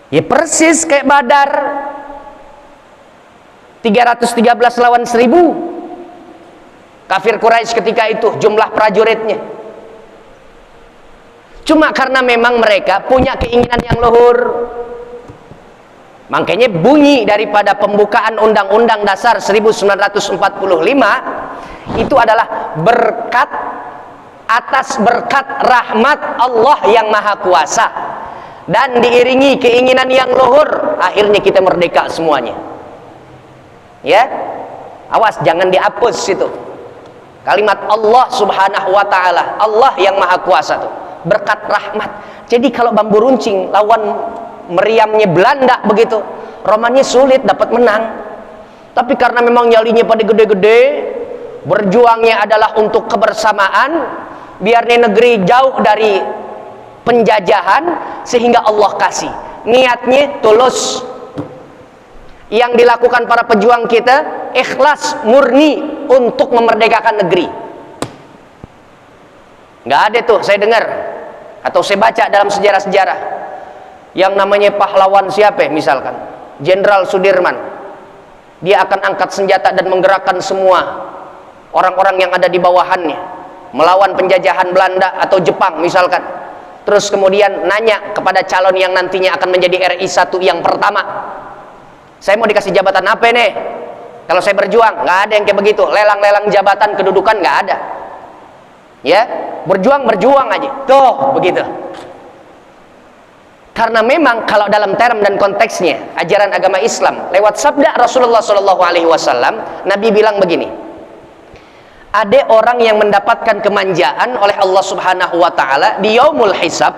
Ya persis kayak Badar, 313 lawan 1000. Kafir Quraisy ketika itu jumlah prajuritnya. Cuma karena memang mereka punya keinginan yang luhur, makanya bunyi daripada pembukaan Undang-Undang Dasar 1945 itu adalah berkat, atas berkat rahmat Allah yang Maha Kuasa dan diiringi keinginan yang luhur, akhirnya kita merdeka semuanya. Ya, awas jangan dihapus itu. Kalimat Allah subhanahu wa ta'ala, Allah yang maha kuasa tuh, berkat rahmat. Jadi kalau bambu runcing lawan meriamnya Belanda begitu, romannya sulit dapat menang. Tapi karena memang nyalinya pada gede-gede, berjuangnya adalah untuk kebersamaan, biar negeri jauh dari penjajahan, sehingga Allah kasih. Niatnya tulus. Yang dilakukan para pejuang kita ikhlas murni untuk memerdekakan negeri. Nggak ada tuh saya dengar atau saya baca dalam sejarah-sejarah yang namanya pahlawan siapa misalkan Jenderal Sudirman, dia akan angkat senjata dan menggerakkan semua orang-orang yang ada di bawahannya melawan penjajahan Belanda atau Jepang misalkan. Terus kemudian nanya kepada calon yang nantinya akan menjadi RI 1 yang pertama, saya mau dikasih jabatan apa nih kalau saya berjuang? Nggak ada yang kayak begitu, lelang-lelang jabatan kedudukan nggak ada ya, berjuang aja tuh begitu. Karena memang kalau dalam term dan konteksnya ajaran agama Islam lewat sabda Rasulullah SAW, Nabi bilang begini, ada orang yang mendapatkan kemanjaan oleh Allah Subhanahu wa ta'ala di yaumul hisab.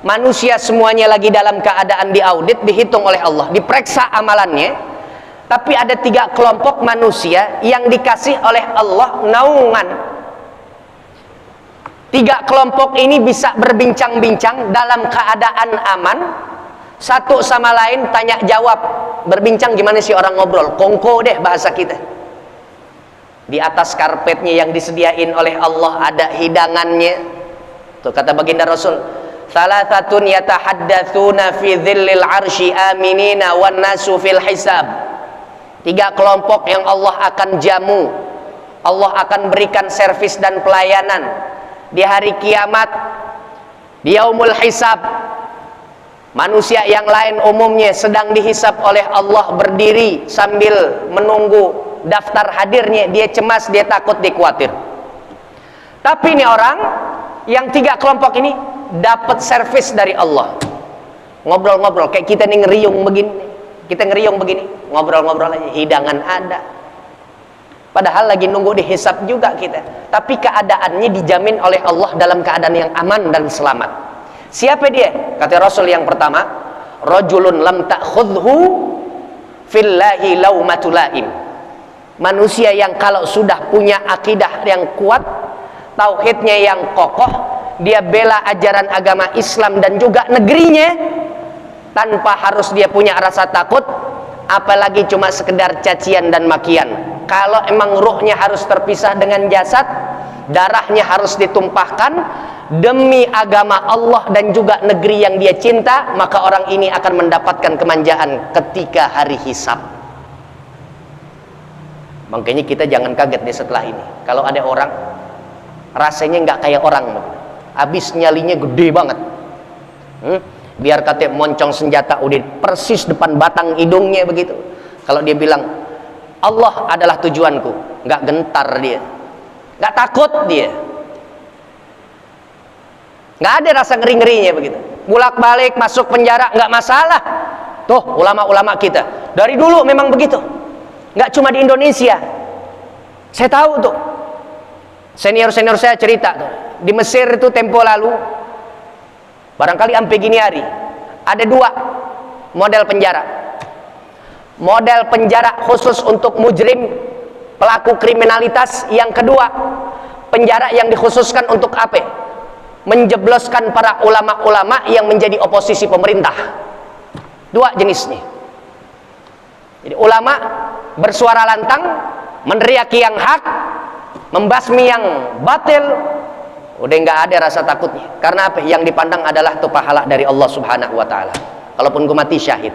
Manusia semuanya lagi dalam keadaan diaudit, dihitung oleh Allah, diperiksa amalannya. Tapi ada 3 kelompok manusia yang dikasih oleh Allah naungan. 3 kelompok ini bisa berbincang-bincang dalam keadaan aman, satu sama lain tanya jawab. Berbincang gimana sih orang ngobrol? Kongko deh bahasa kita. Di atas karpetnya yang disediain oleh Allah ada hidangannya. Tuh kata baginda Rasul, Thalathatun yatahaddatsuna fi dhillil arsy aminina wan nasu fil hisab. 3 kelompok yang Allah akan jamu, Allah akan berikan servis dan pelayanan di hari kiamat, di yaumul hisab. Manusia yang lain umumnya sedang dihisab oleh Allah, berdiri sambil menunggu daftar hadirnya, dia cemas, dia takut, dia khawatir. Tapi ini orang yang 3 kelompok ini dapat servis dari Allah. Ngobrol-ngobrol kayak kita nih ngeriung begini. Kita ngeriung begini, ngobrol-ngobrol aja, hidangan ada. Padahal lagi nunggu dihisab juga kita. Tapi keadaannya dijamin oleh Allah dalam keadaan yang aman dan selamat. Siapa dia? Kata Rasul yang pertama, rajulun lam ta'khudhu fillahi laumatul laim. Manusia yang kalau sudah punya akidah yang kuat, tauhidnya yang kokoh, dia bela ajaran agama Islam dan juga negerinya tanpa harus dia punya rasa takut, apalagi cuma sekedar cacian dan makian. Kalau emang ruhnya harus terpisah dengan jasad, darahnya harus ditumpahkan demi agama Allah dan juga negeri yang dia cinta, maka orang ini akan mendapatkan kemanjaan ketika hari hisab. Makanya kita jangan kaget deh setelah ini kalau ada orang rasanya nggak kayak orang, habis nyalinya gede banget, biar kata moncong senjata udah persis depan batang hidungnya begitu. Kalau dia bilang Allah adalah tujuanku, nggak gentar dia, nggak takut dia, nggak ada rasa ngeri-ngerinya begitu. Bolak-balik masuk penjara nggak masalah. Tuh ulama-ulama kita dari dulu memang begitu, nggak cuma di Indonesia. Saya tahu tuh, senior-senior saya cerita tuh, di Mesir itu tempo lalu, barangkali sampai gini hari, ada 2 model penjara. Model penjara khusus untuk mujrim, pelaku kriminalitas. Yang kedua, penjara yang dikhususkan untuk apa? Menjebloskan para ulama-ulama yang menjadi oposisi pemerintah. 2 jenisnya. Jadi ulama bersuara lantang, meneriaki yang hak, membasmi yang batil, udah nggak ada rasa takutnya. Karena apa? Yang dipandang adalah tuh pahala dari Allah Subhanahu wa ta'ala. Kalaupun gue mati syahid,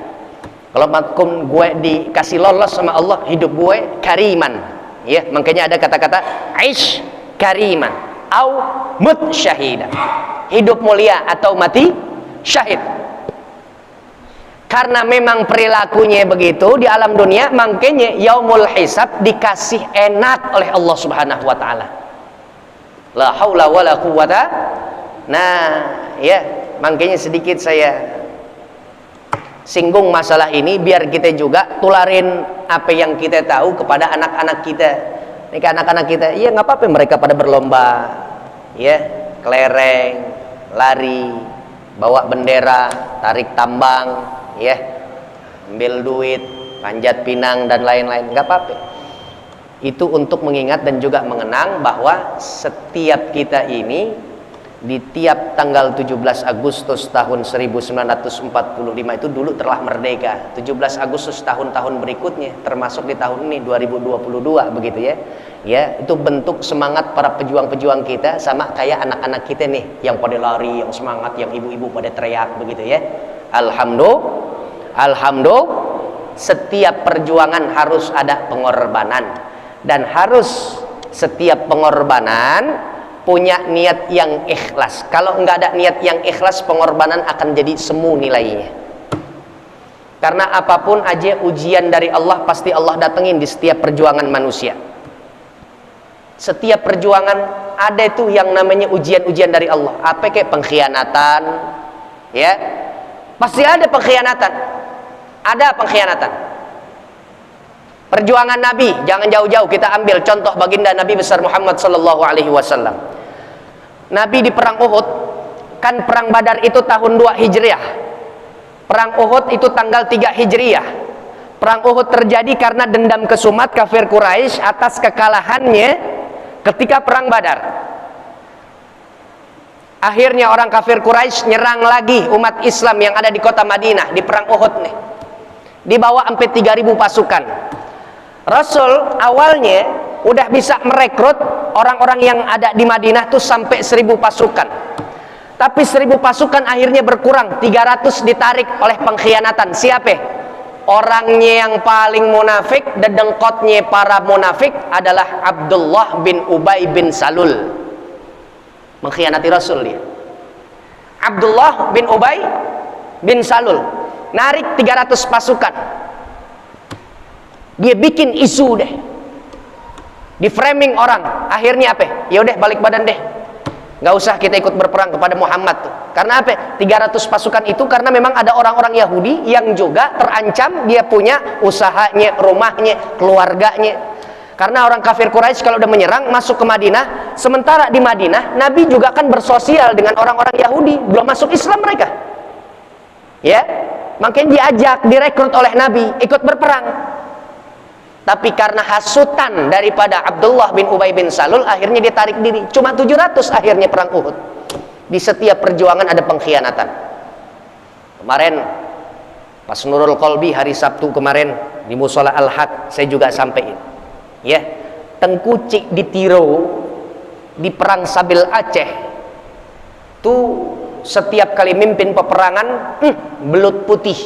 kalaupun gue dikasih lolos sama Allah, hidup gue kariman ya. Makanya ada kata-kata aish kariman au mut syahidan, hidup mulia atau mati syahid. Karena memang perilakunya begitu di alam dunia, makanya yaumul hisab dikasih enak oleh Allah Subhanahu wa ta'ala. La haula wala quwata. Nah ya, makanya sedikit saya singgung masalah ini biar kita juga tularin apa yang kita tahu kepada anak-anak kita. Ini kan anak-anak kita, iya nggak apa-apa mereka pada berlomba, ya, kelereng, lari, bawa bendera, tarik tambang, ya, ambil duit, panjat pinang dan lain-lain, nggak apa-apa. Itu untuk mengingat dan juga mengenang bahwa setiap kita ini di tiap tanggal 17 Agustus tahun 1945 itu dulu telah merdeka. 17 Agustus tahun-tahun berikutnya termasuk di tahun ini 2022 begitu ya. Ya, itu bentuk semangat para pejuang-pejuang kita, sama kayak anak-anak kita nih yang pada lari, yang semangat, yang ibu-ibu pada teriak begitu ya. Alhamdulillah, setiap perjuangan harus ada pengorbanan, dan harus setiap pengorbanan punya niat yang ikhlas. Kalau enggak ada niat yang ikhlas, pengorbanan akan jadi semu nilainya. Karena apapun aja ujian dari Allah, pasti Allah datengin di setiap perjuangan manusia. Setiap perjuangan ada itu yang namanya ujian-ujian dari Allah. Apa kayak pengkhianatan, ya, pasti ada pengkhianatan. Ada pengkhianatan. Perjuangan Nabi, jangan jauh-jauh kita ambil contoh baginda Nabi besar Muhammad sallallahu alaihi wasallam. Nabi di perang Uhud, kan perang Badar itu tahun 2 Hijriah. Perang Uhud itu tanggal 3 Hijriah. Perang Uhud terjadi karena dendam kesumat kafir Quraisy atas kekalahannya ketika perang Badar. Akhirnya orang kafir Quraisy nyerang lagi umat Islam yang ada di kota Madinah di perang Uhud nih. Dibawa sampai 3.000 pasukan. Rasul awalnya udah bisa merekrut orang-orang yang ada di Madinah tuh sampai 1.000 pasukan. Tapi 1.000 pasukan akhirnya berkurang, 300 ditarik oleh pengkhianatan. Siapa? Orangnya yang paling munafik, dedengkotnya para munafik adalah Abdullah bin Ubay bin Salul. Mengkhianati Rasul dia. Abdullah bin Ubay bin Salul narik 300 pasukan. Dia bikin isu deh, di framing orang. Akhirnya apa? Ya udah balik badan deh, nggak usah kita ikut berperang kepada Muhammad tuh. Karena apa? 300 pasukan itu karena memang ada orang-orang Yahudi yang juga terancam, dia punya usahanya, rumahnya, keluarganya. Karena orang kafir Quraisy kalau udah menyerang masuk ke Madinah, sementara di Madinah Nabi juga kan bersosial dengan orang-orang Yahudi, belum masuk Islam mereka, ya, makanya diajak, direkrut oleh Nabi ikut berperang. Tapi karena hasutan daripada Abdullah bin Ubay bin Salul, akhirnya dia tarik diri. Cuma 700 akhirnya perang Uhud. Di setiap perjuangan ada pengkhianatan. Kemarin pas Nurul Qalbi hari Sabtu kemarin di Musola Al-Haq, saya juga sampaikan, ya, Tengku Cik di Tiro di perang Sabil Aceh tuh setiap kali mimpin peperangan belut putih,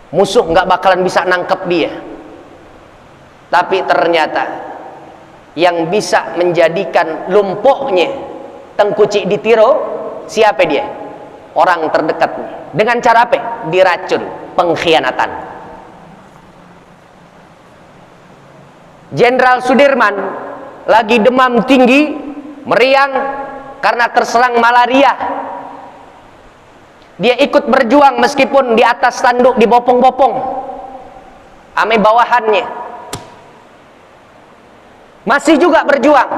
musuh nggak bakalan bisa nangkep dia. Tapi ternyata yang bisa menjadikan lumpuhnya Tengku Cik di Tiro, siapa dia? Orang terdekatnya. Dengan cara apa? Diracun, pengkhianatan. Jenderal Sudirman lagi demam tinggi, meriang karena terserang malaria. Dia ikut berjuang meskipun di atas tanduk dibopong-bopong ame bawahannya, masih juga berjuang.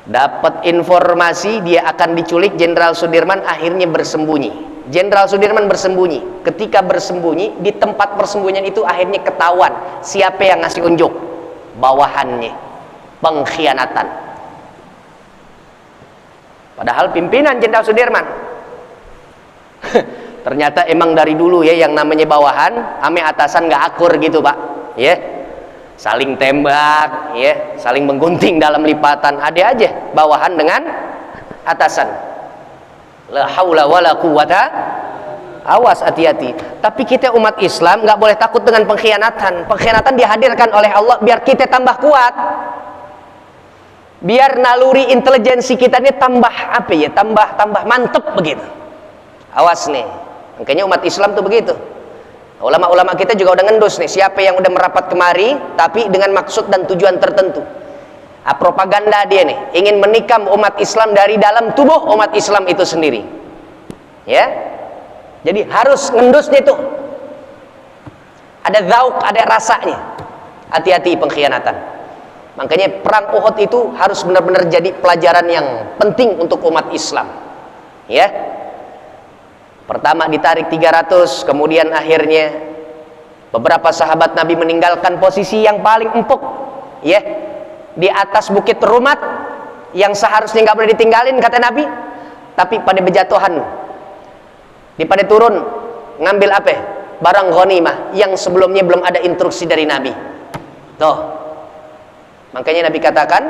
Dapat informasi dia akan diculik, Jenderal Sudirman akhirnya bersembunyi. Jenderal Sudirman bersembunyi. Ketika bersembunyi di tempat persembunyian itu, akhirnya ketahuan siapa yang ngasih unjuk, bawahannya. Pengkhianatan. Padahal pimpinan Jenderal Sudirman. Ternyata emang dari dulu ya yang namanya bawahan ame atasan nggak akur gitu Pak, ya, saling tembak, ya, saling menggunting dalam lipatan. Ada aja bawahan dengan atasan. La haula wala quwata. Awas, hati-hati. Tapi kita umat Islam nggak boleh takut dengan pengkhianatan. Pengkhianatan dihadirkan oleh Allah biar kita tambah kuat, biar naluri intelijensi kita ini tambah apa ya, tambah mantep begitu. Awas nih, makanya umat Islam tuh begitu. Ulama-ulama kita juga udah ngendus nih, siapa yang udah merapat kemari tapi dengan maksud dan tujuan tertentu. Propaganda dia nih, ingin menikam umat Islam dari dalam tubuh umat Islam itu sendiri. Ya. Jadi harus ngendusnya tuh. Ada zauk, ada rasanya. Hati-hati pengkhianatan. Makanya perang Uhud itu harus benar-benar jadi pelajaran yang penting untuk umat Islam. Ya. Pertama ditarik 300, kemudian akhirnya beberapa sahabat Nabi meninggalkan posisi yang paling empuk, ya, di atas bukit Rumat yang seharusnya nggak boleh ditinggalin kata Nabi, tapi pada berjatuhan, pada turun ngambil apa? Barang ghanimah yang sebelumnya belum ada instruksi dari Nabi. Tuh, makanya Nabi katakan,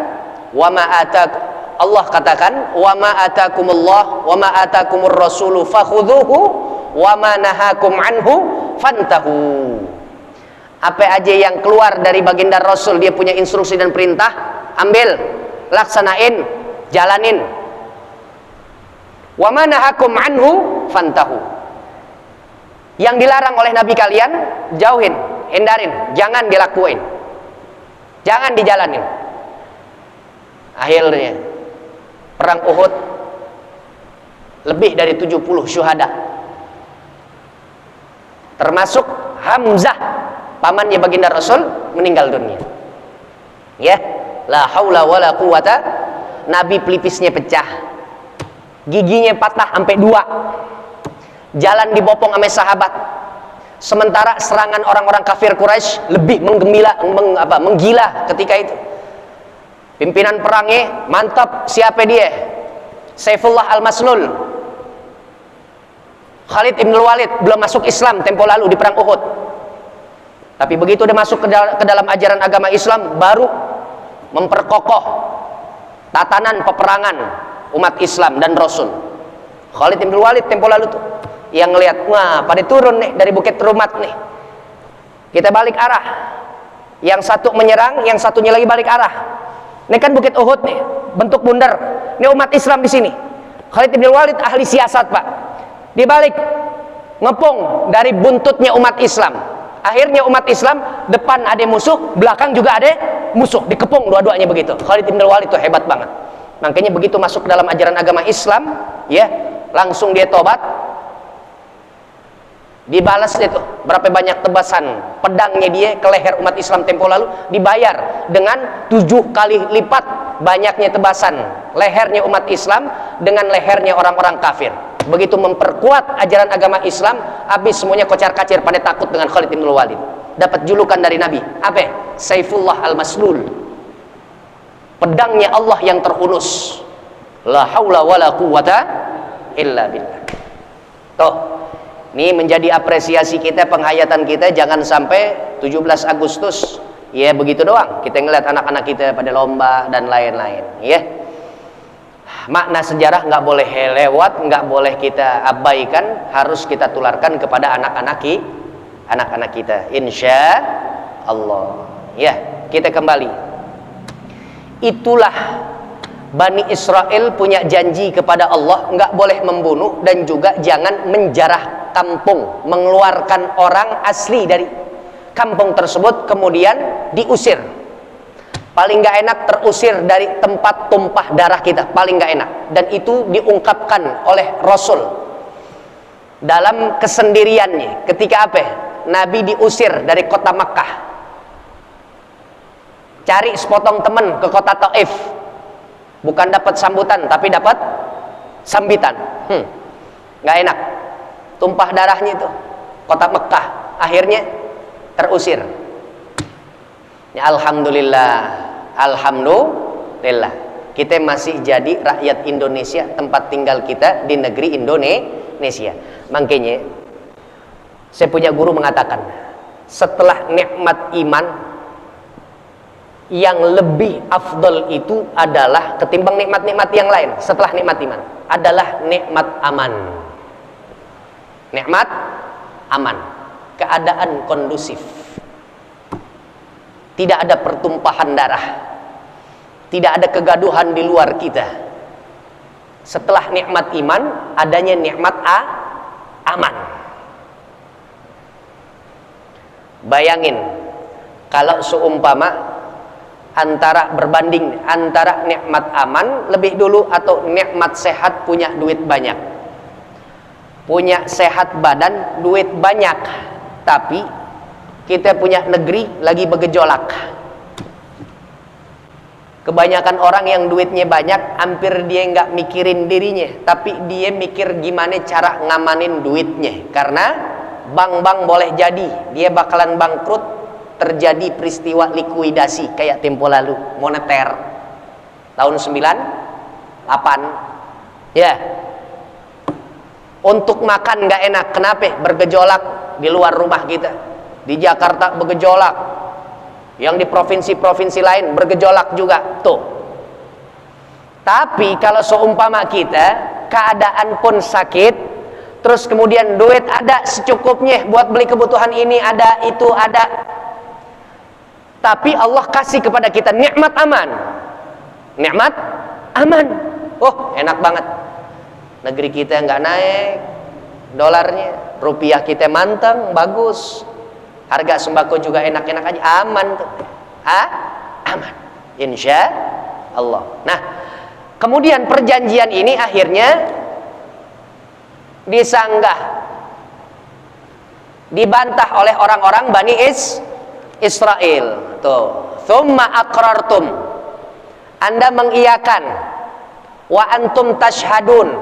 Allah katakan, wa ma atakumullah wa ma atakumur rasulu fakhudhuhu wa ma nahakum anhu fantahu. Apa aja yang keluar dari baginda Rasul, dia punya instruksi dan perintah, ambil, laksanain, jalanin. Wa ma nahakum anhu fantahu. Yang dilarang oleh Nabi kalian, jauhin, hindarin, jangan dilakuin, jangan dijalanin. Akhirnya perang Uhud lebih dari 70 syuhada, termasuk Hamzah, pamannya baginda Rasul, meninggal dunia. Ya, la haula wala quwata. Nabi pelipisnya pecah, giginya patah sampai 2, jalan dibopong sama sahabat. Sementara serangan orang-orang kafir Quraisy lebih menggila ketika itu. Pimpinan perangnya mantap, siapa dia? Saifullah Al-Maslul, Khalid ibn Walid, belum masuk Islam tempo lalu di perang Uhud. Tapi begitu dia masuk ke dalam ajaran agama Islam, baru memperkokoh tatanan peperangan umat Islam dan Rasul. Khalid ibn Walid tempo lalu tuh yang ngelihat, wah pada turun nih dari bukit Rumat nih, kita balik arah. Yang satu menyerang, yang satunya lagi balik arah. Ini kan bukit Uhud nih, bentuk bundar. Ini umat Islam di sini. Khalid bin Walid ahli siasat, Pak. Dia balik ngepung dari buntutnya umat Islam. Akhirnya umat Islam depan ada musuh, belakang juga ada musuh, dikepung dua-duanya begitu. Khalid bin Walid itu hebat banget. Makanya begitu masuk ke dalam ajaran agama Islam, ya, langsung dia tobat. Dibalas itu berapa banyak tebasan pedangnya dia ke leher umat Islam tempo lalu, dibayar dengan 7 kali lipat banyaknya tebasan lehernya umat Islam dengan lehernya orang-orang kafir. Begitu memperkuat ajaran agama Islam, habis semuanya kocar-kacir pada takut dengan Khalid bin Walid. Dapat julukan dari Nabi, apa? Saifullah Al-Maslul, pedangnya Allah yang terhunus. La haula wala quwata illa billah. Tuh, ini menjadi apresiasi kita, penghayatan kita. Jangan sampai 17 Agustus ya begitu doang kita ngeliat anak-anak kita pada lomba dan lain-lain, ya. Makna sejarah nggak boleh lewat, nggak boleh kita abaikan, harus kita tularkan kepada anak-anak kita, insya Allah. Ya, kita kembali. Itulah Bani Israel punya janji kepada Allah, nggak boleh membunuh dan juga jangan menjarah kampung, mengeluarkan orang asli dari kampung tersebut kemudian diusir. Paling nggak enak terusir dari tempat tumpah darah kita, paling nggak enak. Dan itu diungkapkan oleh Rasul dalam kesendiriannya ketika apa? Nabi diusir dari kota Makkah, cari sepotong teman ke kota Taif, bukan dapat sambutan tapi dapat sambitan. Nggak enak, tumpah darahnya itu kota Mekah, akhirnya terusir. Ya, alhamdulillah kita masih jadi rakyat Indonesia, tempat tinggal kita di negeri Indonesia. Makanya saya punya guru mengatakan, setelah nikmat iman yang lebih afdol itu adalah ketimbang nikmat-nikmat yang lain, setelah nikmat iman adalah nikmat aman. Nikmat aman, keadaan kondusif, tidak ada pertumpahan darah, tidak ada kegaduhan di luar kita. Setelah nikmat iman adanya nikmat aman. Bayangin kalau seumpama berbanding antara nikmat aman lebih dulu atau nikmat sehat, punya duit banyak, punya sehat badan, duit banyak, tapi kita punya negeri lagi bergejolak. Kebanyakan orang yang duitnya banyak, hampir dia nggak mikirin dirinya, tapi dia mikir gimana cara ngamanin duitnya. Karena bank-bank boleh jadi dia bakalan bangkrut, terjadi peristiwa likuidasi kayak tempo lalu moneter tahun 98. Ya, untuk makan nggak enak. Kenapa? Bergejolak di luar rumah kita. Di Jakarta bergejolak, yang di provinsi-provinsi lain bergejolak juga tuh. Tapi kalau seumpama kita keadaan pun sakit, terus kemudian duit ada secukupnya buat beli kebutuhan ini, ada itu ada, tapi Allah kasih kepada kita nikmat aman, nikmat aman. Oh, enak banget. Negeri kita nggak naik dolarnya, rupiah kita manteng, bagus. Harga sembako juga enak-enak aja, aman tuh. Aman. Insya Allah. Nah, kemudian perjanjian ini akhirnya disanggah, dibantah oleh orang-orang Bani Israel. Tuh. Thumma aqrartum. Anda mengiyakan. Wa antum tashhadun.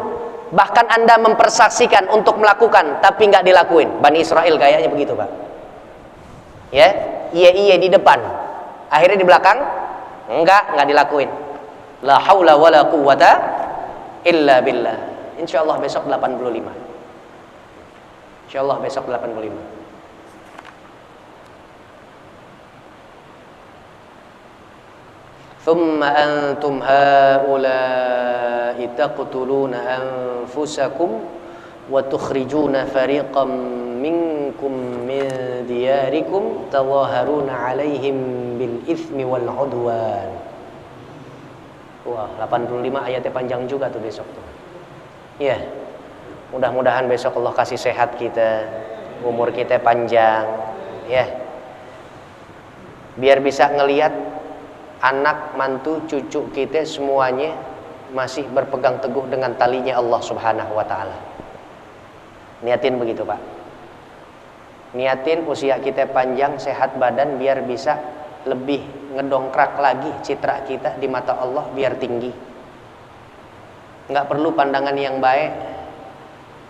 Bahkan Anda mempersaksikan untuk melakukan, tapi nggak dilakuin. Bani Israel kayaknya begitu, Pak. Ya, iya di depan, akhirnya di belakang enggak dilakuin. La haula wala quwata illa billah. Insyaallah besok 85. Insyaallah besok 85. Thumma antum haula'i taqtuluna anfusakum wa tukhrijuna fariqan minkum min diyarikum tawaharuna alaihim bil ithmi wal udwan. Wah, 85 ayatnya panjang juga tuh besok tuh. Ya, mudah-mudahan besok Allah kasih sehat kita, umur kita panjang, ya. Biar bisa ngelihat anak, mantu, cucu kita semuanya masih berpegang teguh dengan talinya Allah Subhanahu wa taala. Niatin begitu, Pak. Niatin usia kita panjang, sehat badan, biar bisa lebih ngedongkrak lagi citra kita di mata Allah, biar tinggi. Nggak perlu pandangan yang baik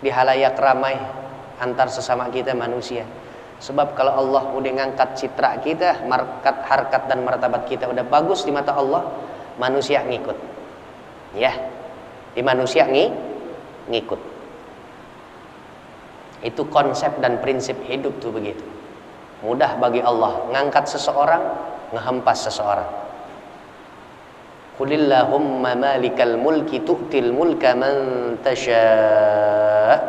di halayak ramai antar sesama kita manusia. Sebab kalau Allah udah ngangkat citra kita, markat, harkat dan martabat kita udah bagus di mata Allah, manusia ngikut. Ya, di manusia ngikut. Itu konsep dan prinsip hidup tuh begitu. Mudah bagi Allah ngangkat seseorang, ngehempas seseorang. Qulillahumma malikal mulki tu'til mulka man tasha'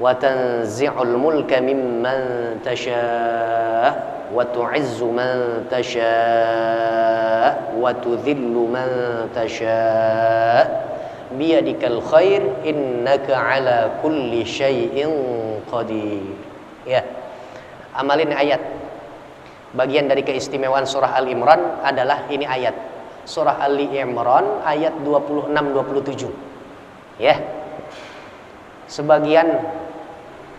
wa tanzi'ul mulka mimman tasha' wa tu'izzu man tasha' wa tudhillu man tasha' biyadikal khair innaka ala kulli syai'in qadir. Ya, amalin ayat. Bagian dari keistimewaan surah Al-Imran adalah ini ayat. Surah Al-Imran ayat 26-27. Ya. Sebagian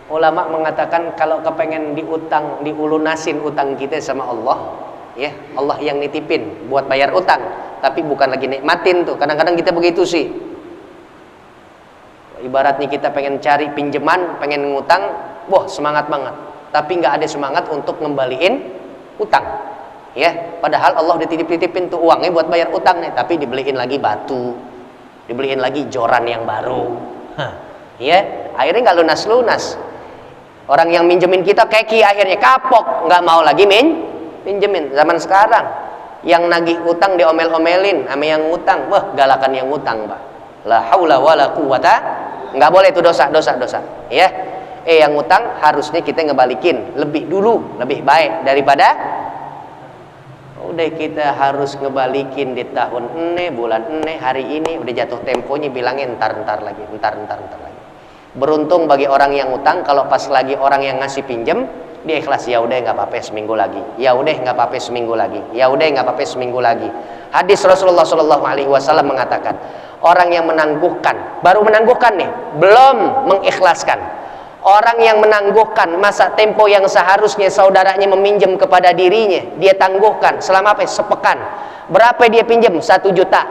ulama mengatakan kalau kepengen diulunasin utang kita sama Allah, ya, Allah yang nitipin buat bayar utang, tapi bukan lagi nikmatin tuh. Kadang-kadang kita begitu sih. Ibaratnya kita pengen cari pinjaman, pengen ngutang, wah semangat banget, tapi nggak ada semangat untuk ngembaliin utang, ya. Padahal Allah udah titip-titipin tuh uangnya buat bayar utang nih, tapi dibeliin lagi batu, dibeliin lagi joran yang baru, ya. Akhirnya nggak lunas-lunas. Orang yang minjemin kita keki, akhirnya kapok, nggak mau lagi minjemin. Zaman sekarang yang nagih utang diomel-omelin sama yang ngutang, wah galakan yang ngutang, Pak. La haula wala quwata, nggak boleh itu dosa, ya. Yang ngutang harusnya kita ngebalikin lebih dulu, lebih baik daripada udah kita harus ngebalikin di tahun ini, bulan ini, hari ini udah jatuh temponya bilangin ntar lagi. Beruntung bagi orang yang ngutang kalau pas lagi orang yang ngasih pinjem dia ikhlas, ya udah nggak apa-apa seminggu lagi, ya udah nggak apa-apa seminggu lagi, ya udah nggak apa-apa seminggu lagi. Hadis Rasulullah SAW mengatakan, orang yang menangguhkan, baru menangguhkan nih, belum mengikhlaskan. Orang yang menangguhkan masa tempo yang seharusnya saudaranya meminjam kepada dirinya, dia tangguhkan selama apa? Sepekan. Berapa dia pinjam? 1 juta.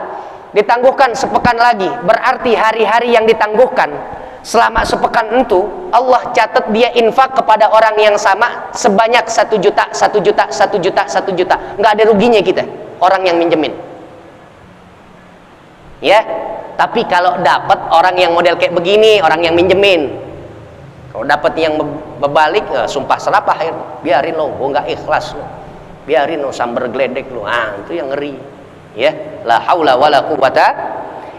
Ditangguhkan sepekan lagi. Berarti hari-hari yang ditangguhkan selama sepekan itu, Allah catat dia infak kepada orang yang sama sebanyak 1 juta, 1 juta, 1 juta, 1 juta. Nggak ada ruginya kita, orang yang minjemin. Ya, tapi kalau dapat orang yang model kayak begini, orang yang minjemin, kalau dapat yang berbalik, sumpah serapah, biarin lo, gue nggak ikhlas lo, biarin lo sambar geledek lo, itu yang ngeri. Ya, la haula wala quwata,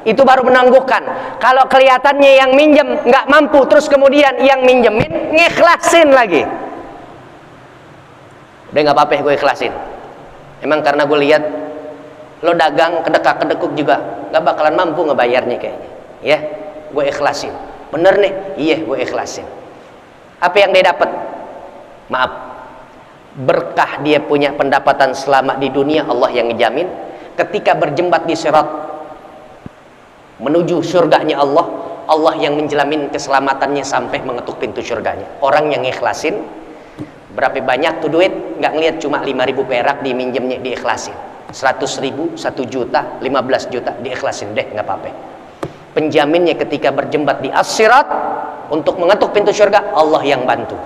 itu baru menangguhkan. Kalau kelihatannya yang minjem nggak mampu, terus kemudian yang minjemin ngikhlasin lagi, udah nggak apa-apa, gue ikhlasin. Emang karena gue lihat lo dagang kedekak-kedekuk juga nggak bakalan mampu ngebayarnya kayaknya. Ya, gue ikhlasin. Bener nih, iya gue ikhlasin. Apa yang dia dapat? Maaf, berkah dia punya pendapatan selama di dunia, Allah yang ngejamin. Ketika berjembat di sirat menuju surganya Allah, Allah yang menjamin keselamatannya sampai mengetuk pintu surganya. Orang yang ikhlasin, berapa banyak tuh duit, nggak ngelihat cuma 5.000 perak diminjemnya, diikhlasin. 100.000, 1 juta, 15 juta diikhlasin deh, nggak apa-apa. Penjaminnya ketika berjembat di as-sirat untuk mengetuk pintu surga, Allah yang bantu.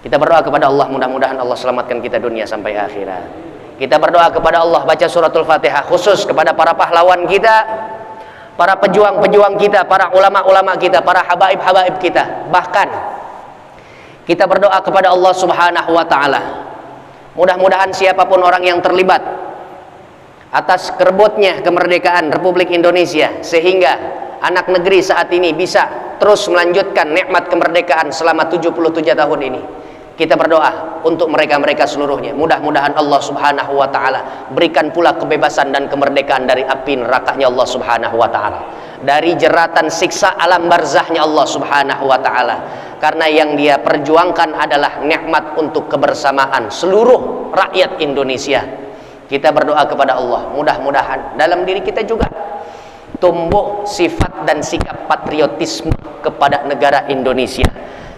Kita berdoa kepada Allah, mudah-mudahan Allah selamatkan kita dunia sampai akhirat. Kita berdoa kepada Allah, baca suratul Fatihah khusus kepada para pahlawan kita, para pejuang-pejuang kita, para ulama-ulama kita, para habaib-habaib kita. Bahkan kita berdoa kepada Allah Subhanahu wa taala, mudah-mudahan siapapun orang yang terlibat atas kerebutnya kemerdekaan Republik Indonesia, sehingga anak negeri saat ini bisa terus melanjutkan nikmat kemerdekaan selama 77 tahun ini. Kita berdoa untuk mereka-mereka seluruhnya. Mudah-mudahan Allah Subhanahu wa taala berikan pula kebebasan dan kemerdekaan dari api nerakanya Allah Subhanahu wa taala, dari jeratan siksa alam barzahnya Allah Subhanahu wa taala. Karena yang dia perjuangkan adalah nikmat untuk kebersamaan seluruh rakyat Indonesia. Kita berdoa kepada Allah, mudah-mudahan dalam diri kita juga tumbuh sifat dan sikap patriotisme kepada negara Indonesia.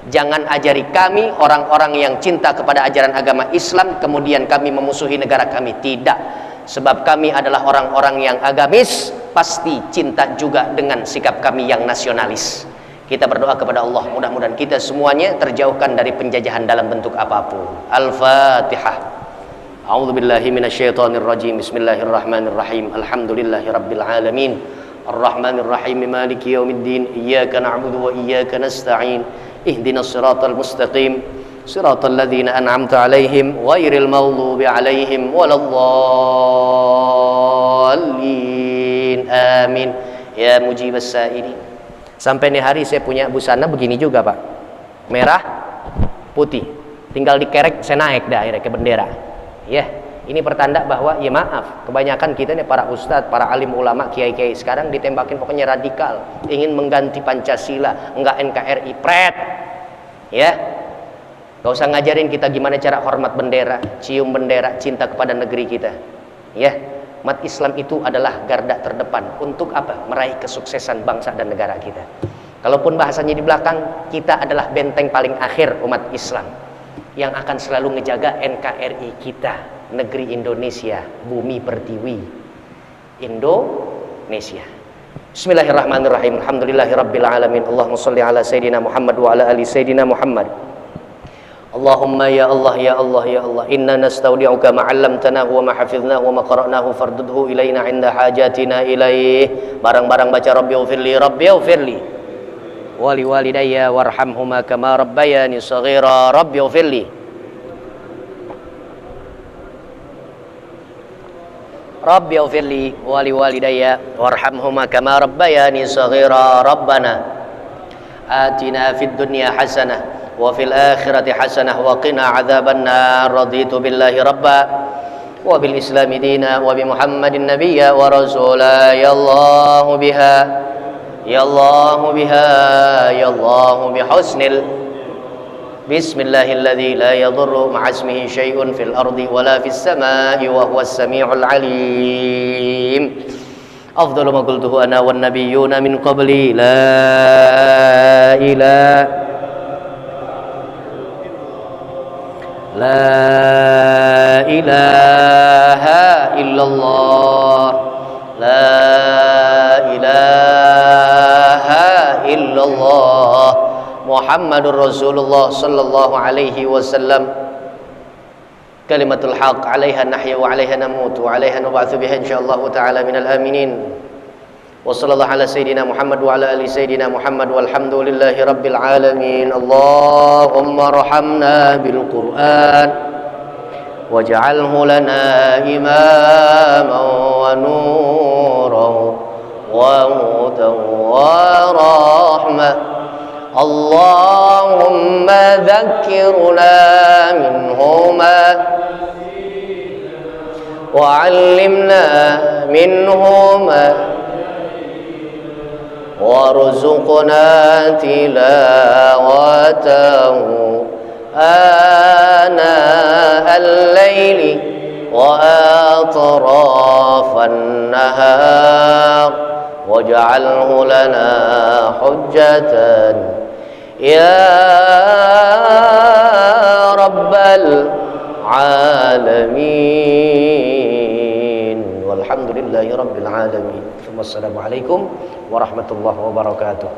Jangan ajari kami orang-orang yang cinta kepada ajaran agama Islam kemudian kami memusuhi negara kami. Tidak, sebab kami adalah orang-orang yang agamis, pasti cinta juga dengan sikap kami yang nasionalis. Kita berdoa kepada Allah, mudah-mudahan kita semuanya terjauhkan dari penjajahan dalam bentuk apapun. Al-Fatihah. A'udzubillahi minasyaitonirrajim. Bismillahirrahmanirrahim. Alhamdulillahi rabbil alamin. Ar-Rahmanir-Rahim. Maliki yaumiddin. Iyyaka na'budu wa iyyaka nasta'in. Ihdinas siratal mustaqim. Siratal ladzina an'amta 'alaihim ghairil maghdubi 'alaihim waladdallin. Amin. Ya mujibas sa'ilin. Sampai nih hari saya punya busana begini juga, Pak. Merah, putih. Tinggal dikerek saya naik dah akhirnya ke bendera. Ya, ini pertanda bahwa ya maaf, kebanyakan kita nih para ustadz, para alim ulama, kiai-kiai sekarang ditembakin pokoknya radikal, ingin mengganti Pancasila, enggak NKRI, pret. Ya. Gak usah ngajarin kita gimana cara hormat bendera, cium bendera, cinta kepada negeri kita. Ya. Umat Islam itu adalah garda terdepan untuk apa? Meraih kesuksesan bangsa dan negara kita. Kalaupun bahasanya di belakang, kita adalah benteng paling akhir umat Islam yang akan selalu ngejaga NKRI kita, negeri Indonesia, bumi pertiwi Indonesia. Bismillahirrahmanirrahim. Alhamdulillahirabbil alamin. Allahumma shalli ala sayidina Muhammad wa ala ali sayidina Muhammad. Allahumma ya Allah ya Allah ya Allah, inna nastaudi'uka ma 'allamtanahu wa ma hafidhnahu wa ma qara'nahu fardudhu ilaina 'inda hajatina ilaih. Barang-barang baca rabbighfirli rabbighfirli wali walidayya warhamhuma kama rabbayani shaghira rabbighfirli rabbighfirli wali walidayya warhamhuma kama rabbayani shaghira rabbana atina fid dunya hasanah wa fil akhirati hasanah wa qina adzaban nar. Raditu billahi rabba wa bil islami dina wa bi Muhammadin nabiyya wa rasula. Ya Allah biha ya Allah biha ya Allah bihusnil bismillahilladzi la yadurru ma'asmihi syai'un fil ardi wala fis samai wa huwas samiul alim. Afdalu ma qultuhu ana wan nabiyyuna min qabli la ilaha لا إله إلا الله لا إله إلا الله محمد رسول الله صلى الله عليه وسلم كلمة الحق عليها نحيا وعليها نموت وعليها نبعث بها إن شاء الله تعالى من الآمنين وصلى الله على سيدنا محمد وعلى آل سيدنا محمد والحمد لله رب العالمين اللهم ارحمنا بالقرآن واجعله لنا إماما ونورا وهدى ورحمة اللهم ذكرنا منهما وعلمنا منهما وارزقنا تلاوته آناء الليل وأطراف النهار واجعله لنا حجة يا رب العالمين والحمد لله رب العالمين ثم السلام عليكم warahmatullahi wabarakatuh.